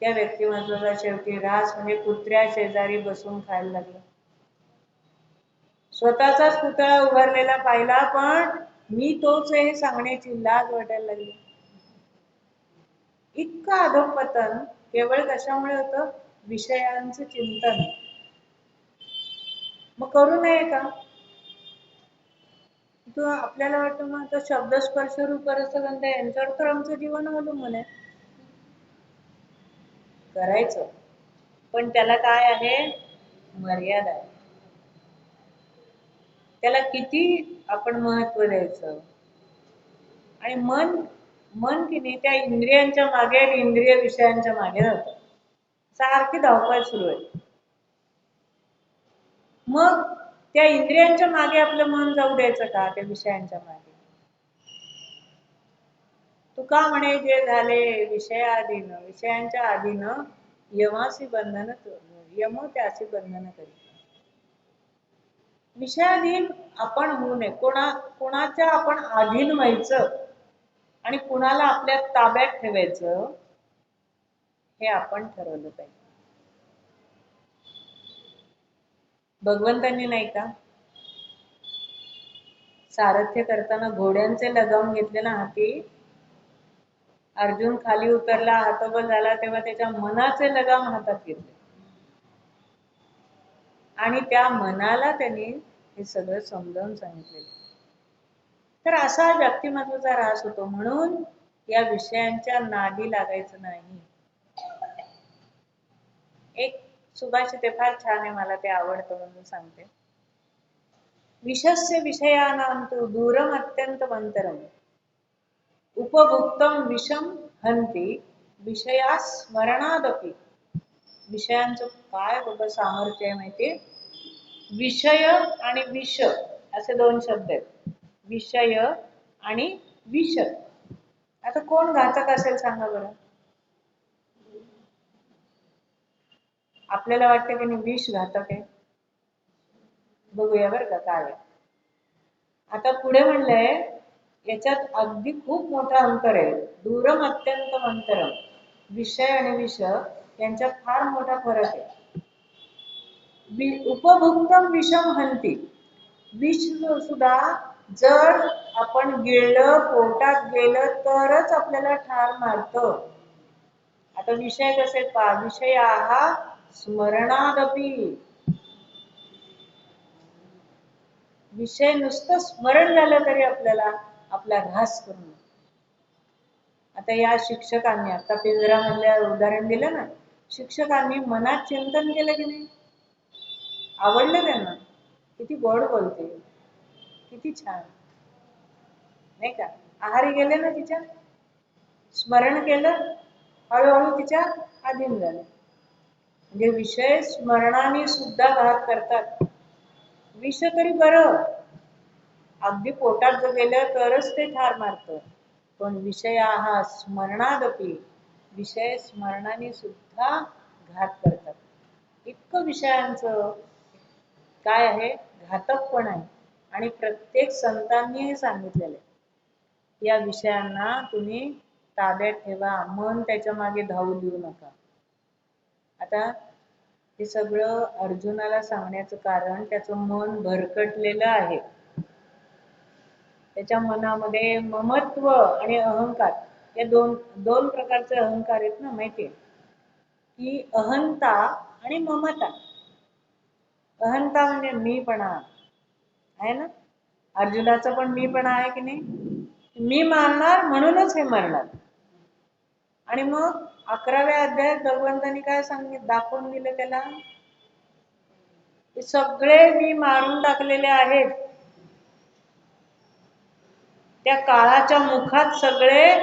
त्या व्यक्तिमत्वाचा शेवटी ऱ्हास म्हणजे कुत्र्या शेजारी बसून खायला लागलं. स्वतःचाच पुतळा उभारलेला पाहिला, पण मी तोच हे सांगण्याची लाज वाटायला लागली. इतकं अधोपतन केवळ कशामुळे होतं, विषयांचं चिंतन. मग करू नये का? तो आपल्याला वाटतं मग तो शब्दस्पर्श रूप रसगंध यांच्यावर तर आमचं जीवन अवलंबून आहे. करायचं, पण त्याला काय आहे, मर्यादा आहे. त्याला किती आपण महत्व द्यायचं. आणि मन मन की नाही त्या इंद्रियांच्या मागे, इंद्रिय विषयांच्या मागे जातं, सारखी धावपळ सुरू आहे. मग त्या इंद्रियांच्या मागे आपलं मन जाऊ द्यायचं का, त्या विषयांच्या मागे? तुका म्हणे जे झाले विषयाधीन, विषयांच्या आधीन यमासी बंधन, यम त्याची बंधन करी. विषयाधीन आपण होऊ नये. कोणाच्या आपण अधीन व्हायचं आणि कुणाला आपल्या ताब्यात ठेवायचं हे आपण ठरवलं पाहिजे. भगवंतांनी नाही का सारथ्य करताना घोड्यांचे लगाम घेतले ना हाती, अर्जुन खाली उतरला, हातबल झाला, तेव्हा त्याच्या मनाचे लगाम हातात घेतले आणि त्या मनाला त्यांनी हे सगळं समजावून सांगितलेलं. तर असा व्यक्तिमत्वाचा ऱ्हास होतो. म्हणून या विषयांच्या नादी लागायचं नाही. एक सुभाषित ते फार छान आहे, मला ते आवडतं म्हणून सांगते. विषस्य विषयानां तु दूरम अत्यंत मंतरम, उपभुक्तम विषम हंती विषया स्मरणादपि. विषयांचं काय बाबा सामर्थ्य आहे माहितीये? विषय आणि विष असे दोन शब्द आहेत. विषय आणि विष. आता कोण घातक असेल सांगा बरं? आपल्याला वाटतं की नाही विष घातक आहे. बघूया बरं का काय. आता पुढे म्हणलंय याच्यात अगदी खूप मोठा अंतर आहे. दूरम अत्यंत अंतरम, विषय आणि विष यांच्यात फार मोठा फरक आहे. उपभुक्तम विषम हंती, विष सुद्धा जर आपण गिळलं, पोटात गेलं तरच आपल्याला ठार मारतं. आता विषय कसे पा, विषय हा स्मरणादपि, विषय नुसतं स्मरण झालं तरी आपल्याला आपला ऱ्हास करून. आता या शिक्षकांनी आता पिंजरामधल्या उदाहरण दिलं ना, शिक्षकांनी मनात चिंतन केलं की नाही, आवडलं त्यांना, किती गोड बोलते, किती छान नाही का. आहारी गेले ना तिच्या, स्मरण केलं, हळूहळू तिच्या अधीन झालं. म्हणजे विषय स्मरणाने सुद्धा घात करतात. विष तरी बरं, अगदी पोटात जर गेलं तरच ते ठार मारतं, पण विषय हा स्मरणादपि, विषय स्मरणाने सुद्धा घात करतात. इतकं विषयांचं काय आहे, घातक पण आहे. आणि प्रत्येक संतांनी हे सांगितलेलं आहे, या विषयांना तुम्ही ताब्यात ठेवा, मन त्याच्या मागे धावू देऊ नका. आता हे सगळं अर्जुनाला सांगण्याचं कारण त्याचं मन भरकटलेलं आहे. त्याच्या मनामध्ये ममत्व आणि अहंकार, या दोन प्रकारचे अहंकार आहेत ना, माहितीये की अहंता आणि ममता. अहंता म्हणजे मीपणा आहे ना, अर्जुनाचं पण मीपणा आहे की नाही, मी मारणार म्हणूनच हे मरणार. आणि मग 11व्या अध्यायात भगवंतांनी काय दाखवून दिलं त्याला, सगळे मी मारून टाकलेले आहेत. त्या काळाच्या मुखात सगळे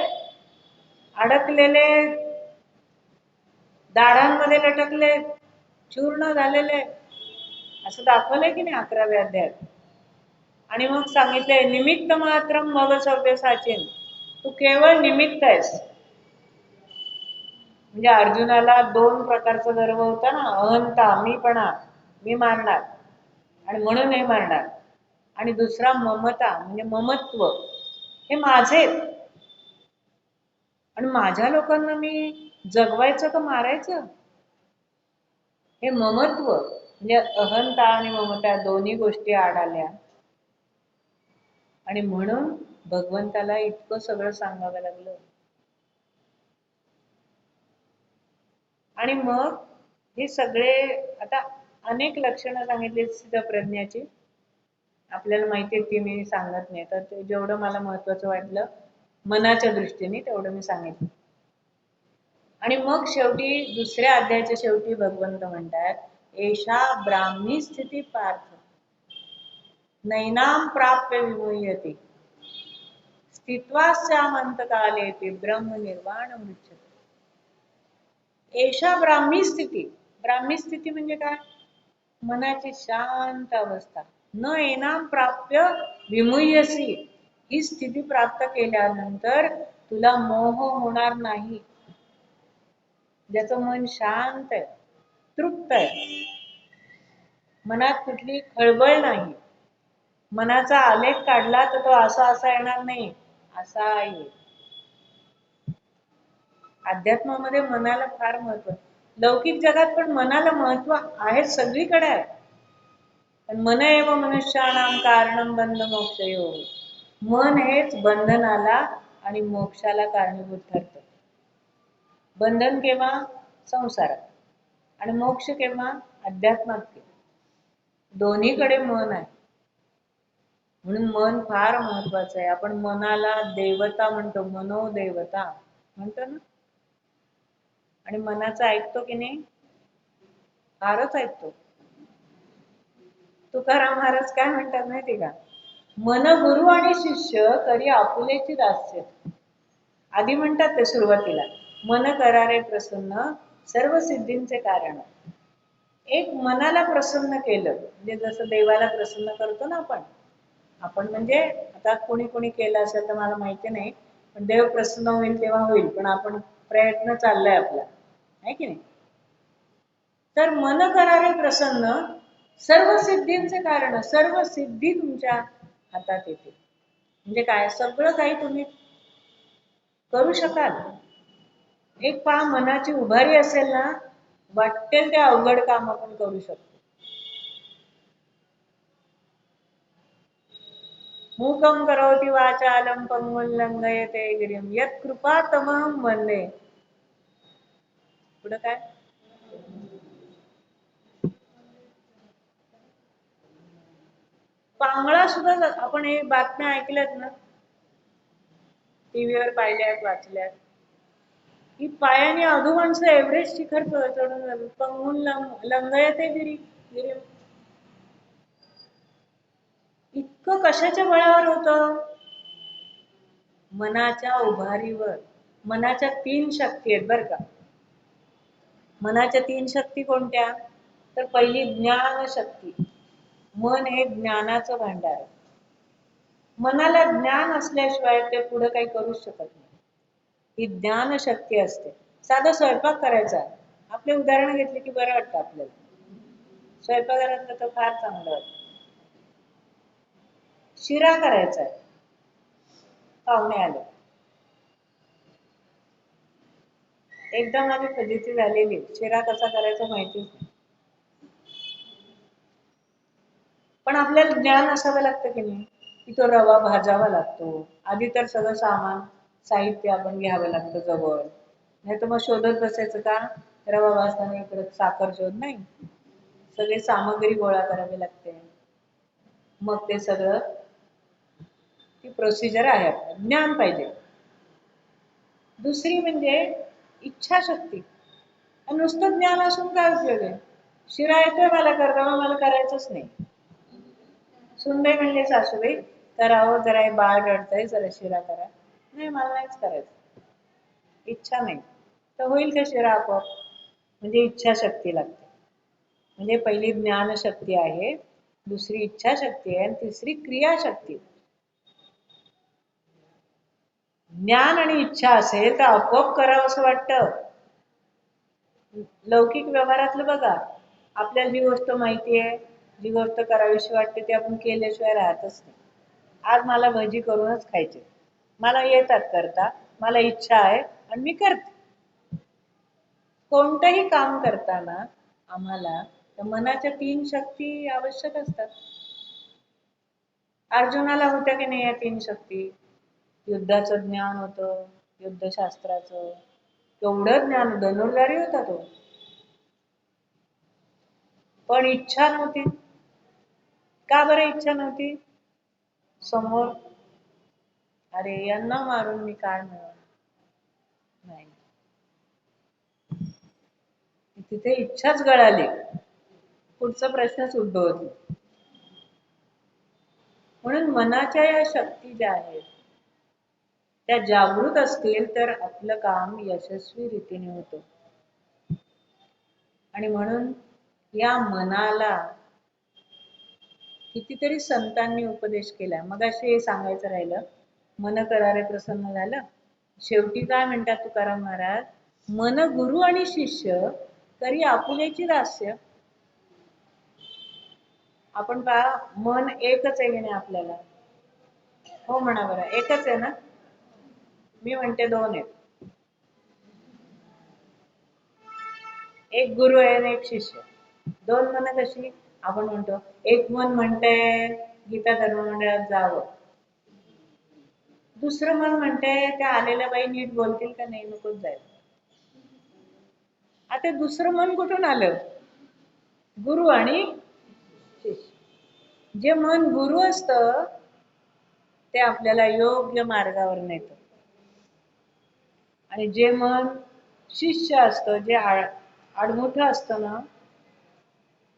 अडकलेले, दाढांमध्ये लटकले, चूर्ण झालेले, असं दाखवलंय की नाही 11व्या अध्यायात. आणि मग सांगितले निमित्त मात्र मग सव्यसाचीन, तू केवळ निमित्त आहेस. म्हणजे अर्जुनाला 2 प्रकारचा गर्व होता ना, अहंता, मीपणा, मी मारणार आणि म्हणून हे मारणार, आणि दुसरा ममता म्हणजे ममत्व, हे माझे आणि माझ्या लोकांना मी जगवायचं का मारायचं, हे ममत्व. म्हणजे अहंता आणि ममता दोन्ही गोष्टी आड आल्या आणि म्हणून भगवंताला इतकं सगळं सांगावं लागलं. आणि मग हे सगळे आता अनेक लक्षणं सांगितली स्थितप्रज्ञाची, आपल्याला माहिती आहे ती मी सांगत नाही, तर ते जेवढं मला महत्वाचं वाटलं मनाच्या दृष्टीने तेवढं मी सांगितलं. आणि मग शेवटी दुसऱ्या अध्यायाच्या शेवटी भगवंत म्हणतात, एषा ब्राह्मी स्थिती पार्थ नैनाम प्राप्य विमुह्यते स्थित्वास्यामंतकाले ते ब्रह्म निर्वाण मृच्छते. एषा ब्राह्मी स्थिती, ब्राह्मी स्थिती म्हणजे काय, मनाची शांत अवस्था. न एनाम प्राप्य विमुह्यसी, ही स्थिती प्राप्त केल्यानंतर तुला मोह होणार नाही. ज्याचं मन शांत आहे, तृप्त आहे, मनात कुठली खळबळ नाही, मनाचा आलेख काढला तर तो असा असा येणार नाही, असा येईल. अध्यात्मामध्ये मनाला फार महत्व. लौकिक जगात पण मनाला महत्व आहे, सगळीकडे आहे. पण मन एव मनुष्याणाम कारणम बंध मोक्षयो, मन हेच बंधनाला आणि मोक्षाला कारणीभूत ठरतं. बंधन केव्हा, संसारात, आणि मोक्ष केव्हा, अध्यात्मात. दोन्हीकडे मन आहे. म्हणून मन फार महत्वाचं आहे. आपण मनाला देवता म्हणतो, मनोदेवता म्हणतो ना. आणि मनाचं ऐकतो की नाही, फारच ऐकतो. तुकाराम महाराज काय म्हणतात माहिती का, मन गुरु आणि शिष्य करी आपुलेची दास्य. आधी म्हणतात ते सुरुवातीला, मन करारे प्रसन्न सर्व सिद्धींचे कारण. एक मनाला प्रसन्न केलं म्हणजे जसं देवाला प्रसन्न करतो ना आपण म्हणजे आता कोणी कोणी केलं असेल तर मला माहिती नाही, पण देव प्रसन्न होईल तेव्हा होईल, पण आपण प्रयत्न चाललाय आपला, आहे की नाही. तर मन करारे प्रसन्न सर्व सिद्धींचे कारण, सर्व सिद्धी तुमच्या हातात येते. म्हणजे काय, सगळं काही तुम्ही करू शकाल. एक पहा, मनाची उभारी असेल ना, वाटेल ते अवघड काम आपण करू शकतो. मूकं करोति वाचालं पंगुं लंघयते गिरिं यत् कृपातमहं वंदे. पुढं काय, पांगळा सुद्धा, आपण हे बातम्या ऐकल्यात ना, टीव्हीवर पाहिल्यात, वाचल्यात, की पायाने अधू माणसं एव्हरेस्ट शिखर चढून पंगुं लंघयते गिरिं. इतकं कशाच्या बळावर होतं, मनाच्या उभारीवर. मनाच्या 3 शक्ती आहेत बरं का. मनाच्या 3 शक्ती कोणत्या, तर पहिली ज्ञान शक्ती. मन हे ज्ञानाचं भांडार आहे. मनाला ज्ञान असल्याशिवाय ते पुढे काही करूच शकत नाही. ही ज्ञान शक्ती असते. साधा स्वयंपाक करायचा, आपले उदाहरण घेतले की बरं वाटतं आपल्याला. स्वयंपाकघरातलं तर फार चांगलं वाटतं. शिरा करायचा आहे, पाहुणे आले, एकदा माझी फजिती झालेली, शिरा कसा करायचा माहितीच नाही. पण आपल्याला ज्ञान असावं लागतं की नाही, की तो रवा भाजावा लागतो. आधी तर सगळं सामान साहित्य आपण घ्यावं लागतं जवळ, नाही तर मग शोधत बसायचं का, रवा भाजताना इकडे साखर शोध, नाही, सगळे सामग्री गोळा करावी लागते. मग ते सगळं, ती प्रोसिजर आहे. आपलं ज्ञान पाहिजे. दुसरी म्हणजे इच्छाशक्ती. नुसतं ज्ञान असून काय उपयोग आहे, शिरा येतोय मला करता, मला करायचंच नाही. सुनबाई म्हणले सासूबाई, करा हो, जरा हे बाळ रडतंय, जरा शिरा करा. नाही, मला नाहीच करायचं. इच्छा नाही, तर होईल कशी आपोआप? म्हणजे इच्छाशक्ती लागते. म्हणजे पहिली ज्ञानशक्ती आहे, दुसरी इच्छाशक्ती आहे आणि तिसरी क्रियाशक्ती. ज्ञान आणि इच्छा असेल तर आपोआप करावं असं वाटतं. लौकिक व्यवहारातलं बघा, आपल्याला जी गोष्ट माहिती आहे, जी गोष्ट करावीशी वाटते ती आपण केल्याशिवाय राहतच नाही. आज मला भजी करूनच खायचे, मला येतात करता, मला इच्छा आहे आणि मी करते. कोणतंही काम करताना आम्हाला त्या मनाच्या 3 शक्ती आवश्यक असतात. अर्जुनाला होत्या की नाही या 3 शक्ती? युद्धाचं ज्ञान होतं, युद्धशास्त्राचं एवढं ज्ञान, धनुर्धारी होता तो, पण इच्छा नव्हती. का बरं इच्छा नव्हती? समोर अरे यांना मारून मी काय मिळवणार? नाही, तिथे इच्छाच गळाली. पुढचा प्रश्नच उद्भवतो. म्हणून मनाच्या या शक्ती ज्या आहेत त्या जागृत असतील तर आपलं काम यशस्वी रीतीने होतं. आणि म्हणून या मनाला कितीतरी संतांनी उपदेश केला. मग असे सांगायचं राहिलं, मन करारे प्रसन्न झालं. शेवटी काय म्हणतात तुकाराम महाराज? मन गुरु आणि शिष्य करी आपुलेची दास्य. आपण पहा, मन एकच आहे की नाही आपल्याला? हो म्हणा बरं, एकच आहे ना? मी म्हणते 2 आहेत. एक गुरु आहे आणि एक शिष्य. 2 मन कशी? आपण म्हणतो एक मन म्हणतंय गीता धर्ममंडळात जावं, दुसरं मन म्हणतंय त्या आलेल्या बाई नीट बोलतील का नाही, नकोच जायचं. आता दुसरं मन कुठून आलं? गुरु आणि शिष्य. जे मन गुरु असतं ते आपल्याला योग्य मार्गावर नेतं, आणि जे मन शिष्य असतं, जे आडमुठं असतं ना,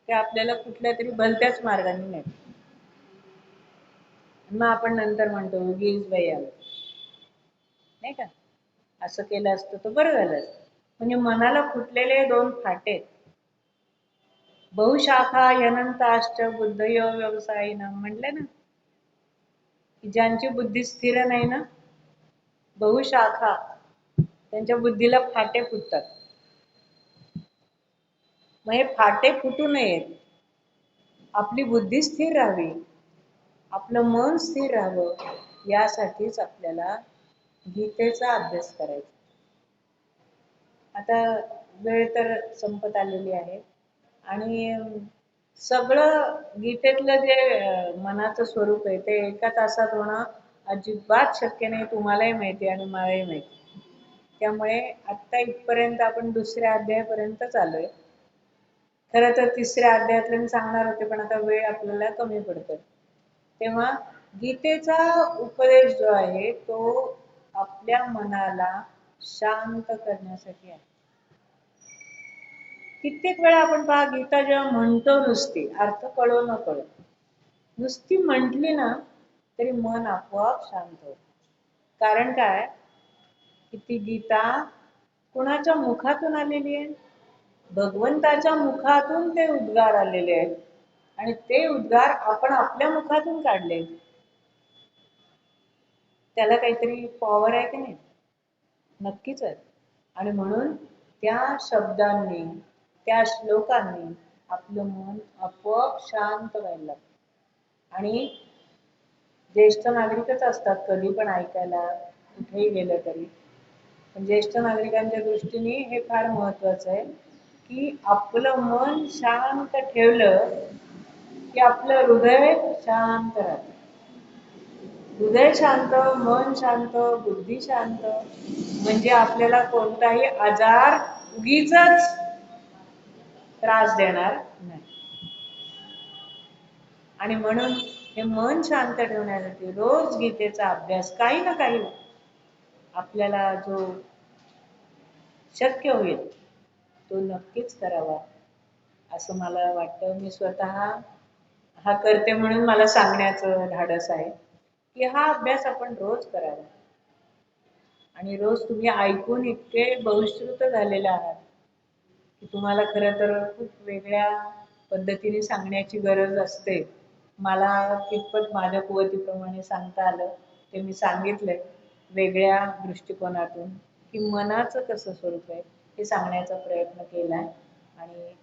ते आपल्याला कुठल्या तरी भलत्याच मार्गाने नेतं. मग आपण नंतर म्हणतो उगीच बाई आलं, नाही का? असं केलं असतं तर बरं झालं असतं. म्हणजे मनाला फुटलेले 2 फाटे आहेत. बहुशाखा यनंताश्च बुद्धयो व्यवसायिनः म्हटले ना, की ज्यांची बुद्धी स्थिर नाही ना, बहुशाखा, त्यांच्या बुद्धीला फाटे फुटतात. मग हे फाटे फुटू नयेत, आपली बुद्धी स्थिर राहावी, आपलं मन स्थिर राहावं, यासाठीच आपल्याला गीतेचा अभ्यास करायचा. आता वेळ तर संपत आलेली आहे आणि सगळं गीतेतलं जे मनाचं स्वरूप आहे ते एका तासात होणं अजिबात शक्य नाही. तुम्हालाही माहिती आणि मलाही माहिती. त्यामुळे आत्ता इथपर्यंत आपण 2ऱ्या अध्यायापर्यंतच आलोय. खरं तर 3ऱ्या अध्यायातलं मी सांगणार होते, पण आता वेळ आपल्याला कमी पडतो. तेव्हा गीतेचा उपदेश जो आहे तो आपल्या मनाला शांत करण्यासाठी आहे. कित्येक वेळा आपण पहा, गीता जेव्हा म्हणतो नुसती, अर्थ कळो न कळो, नुसती म्हटली ना तरी मन आपोआप शांत होतं. कारण काय? की ती गीता कुणाच्या मुखातून आलेली आहे? भगवंताच्या मुखातून ते उद्गार आलेले आहेत आणि ते उद्गार आपण आपल्या मुखातून काढले. त्याला काहीतरी पॉवर आहे की नाही? नक्कीच आहे. आणि म्हणून त्या शब्दांनी, त्या श्लोकांनी आपलं मन आपोआप शांत व्हायला लागतं. आणि ज्येष्ठ नागरिकच असतात कधी पण ऐकायला, कुठेही गेलं तरी. पण ज्येष्ठ नागरिकांच्या दृष्टीने हे फार महत्वाचं आहे की आपलं मन शांत ठेवलं की आपलं हृदय शांत राहतं. हृदय शांत, मन शांत, बुद्धी शांत, म्हणजे आपल्याला कोणताही आजार उगीचच त्रास देणार नाही. आणि म्हणून हे मन शांत ठेवण्यासाठी रोज गीतेचा अभ्यास काही ना काही आपल्याला जो शक्य होईल तो नक्कीच करावा असं मला वाटतं. मी स्वतः हा करते म्हणून मला सांगण्याचं धाडस आहे की हा अभ्यास आपण रोज करावा. आणि रोज तुम्ही ऐकून इतके बहुश्रुत झालेले आहात की तुम्हाला खरं तर खूप वेगळ्या पद्धतीने सांगण्याची गरज असते. मला कितपत माझ्या कुवतीप्रमाणे सांगता आलं ते मी सांगितलंय वेगळ्या दृष्टिकोनातून, की मनाचं कसं स्वरूप आहे हे सांगण्याचा प्रयत्न केलाय. आणि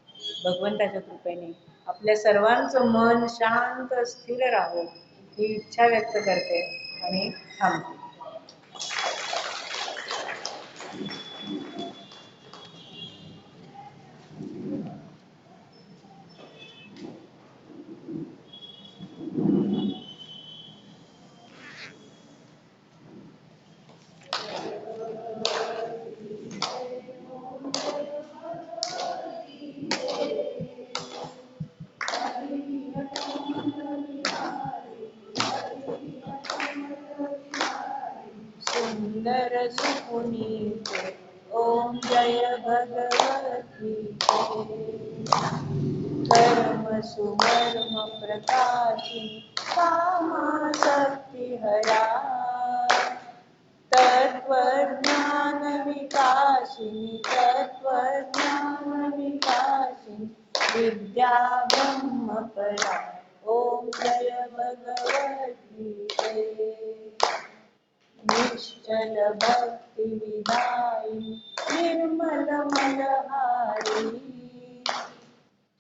भगवंताच्या कृपेने आपल्या सर्वांचं मन शांत स्थिर राहो ही इच्छा व्यक्त करते आणि थांबते. सुंदर सुपुनीत ओम जय भगवती कर्म सुमर्म प्रकाशिनी कामाशक्ति हरा तत्वज्ञान विकासिनी तत्वज्ञान विकासिनी विद्या ब्रह्म परा ओम जय भगवती निश्चल भक्ति विदायिनी निर्मल मनहारी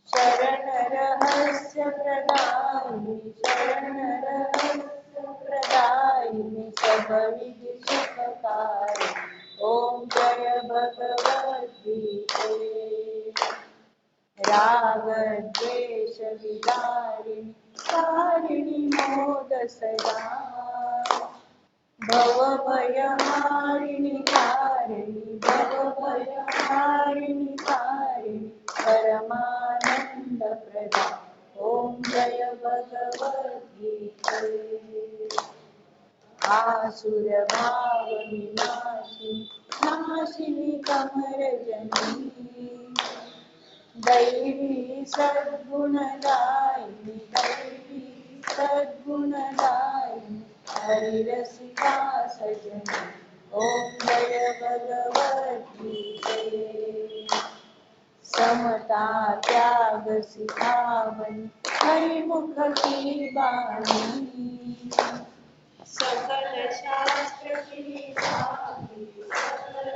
शरण रहस्य प्रदायिनी शरण रहस्य प्रदायिनी सब विधि सुखकारी ओम जय भगवती राग द्वेष विदारिणी कारिणी मोद सदा भव भयहारिणी तारिणी भव भयहारिणी तारिणी परमानंद प्रदा ओम जय भगवती आसुर भाव विनाशिनी नाशिनी कमरजनी दैवी सद्गुणदायिनी दैवी सद्गुणदायिनी हरिरसिका सजनी ओम जय भगवती समता त्याग सिखावनी हरिमुख की बानी सकल शास्त्र की साथी सकल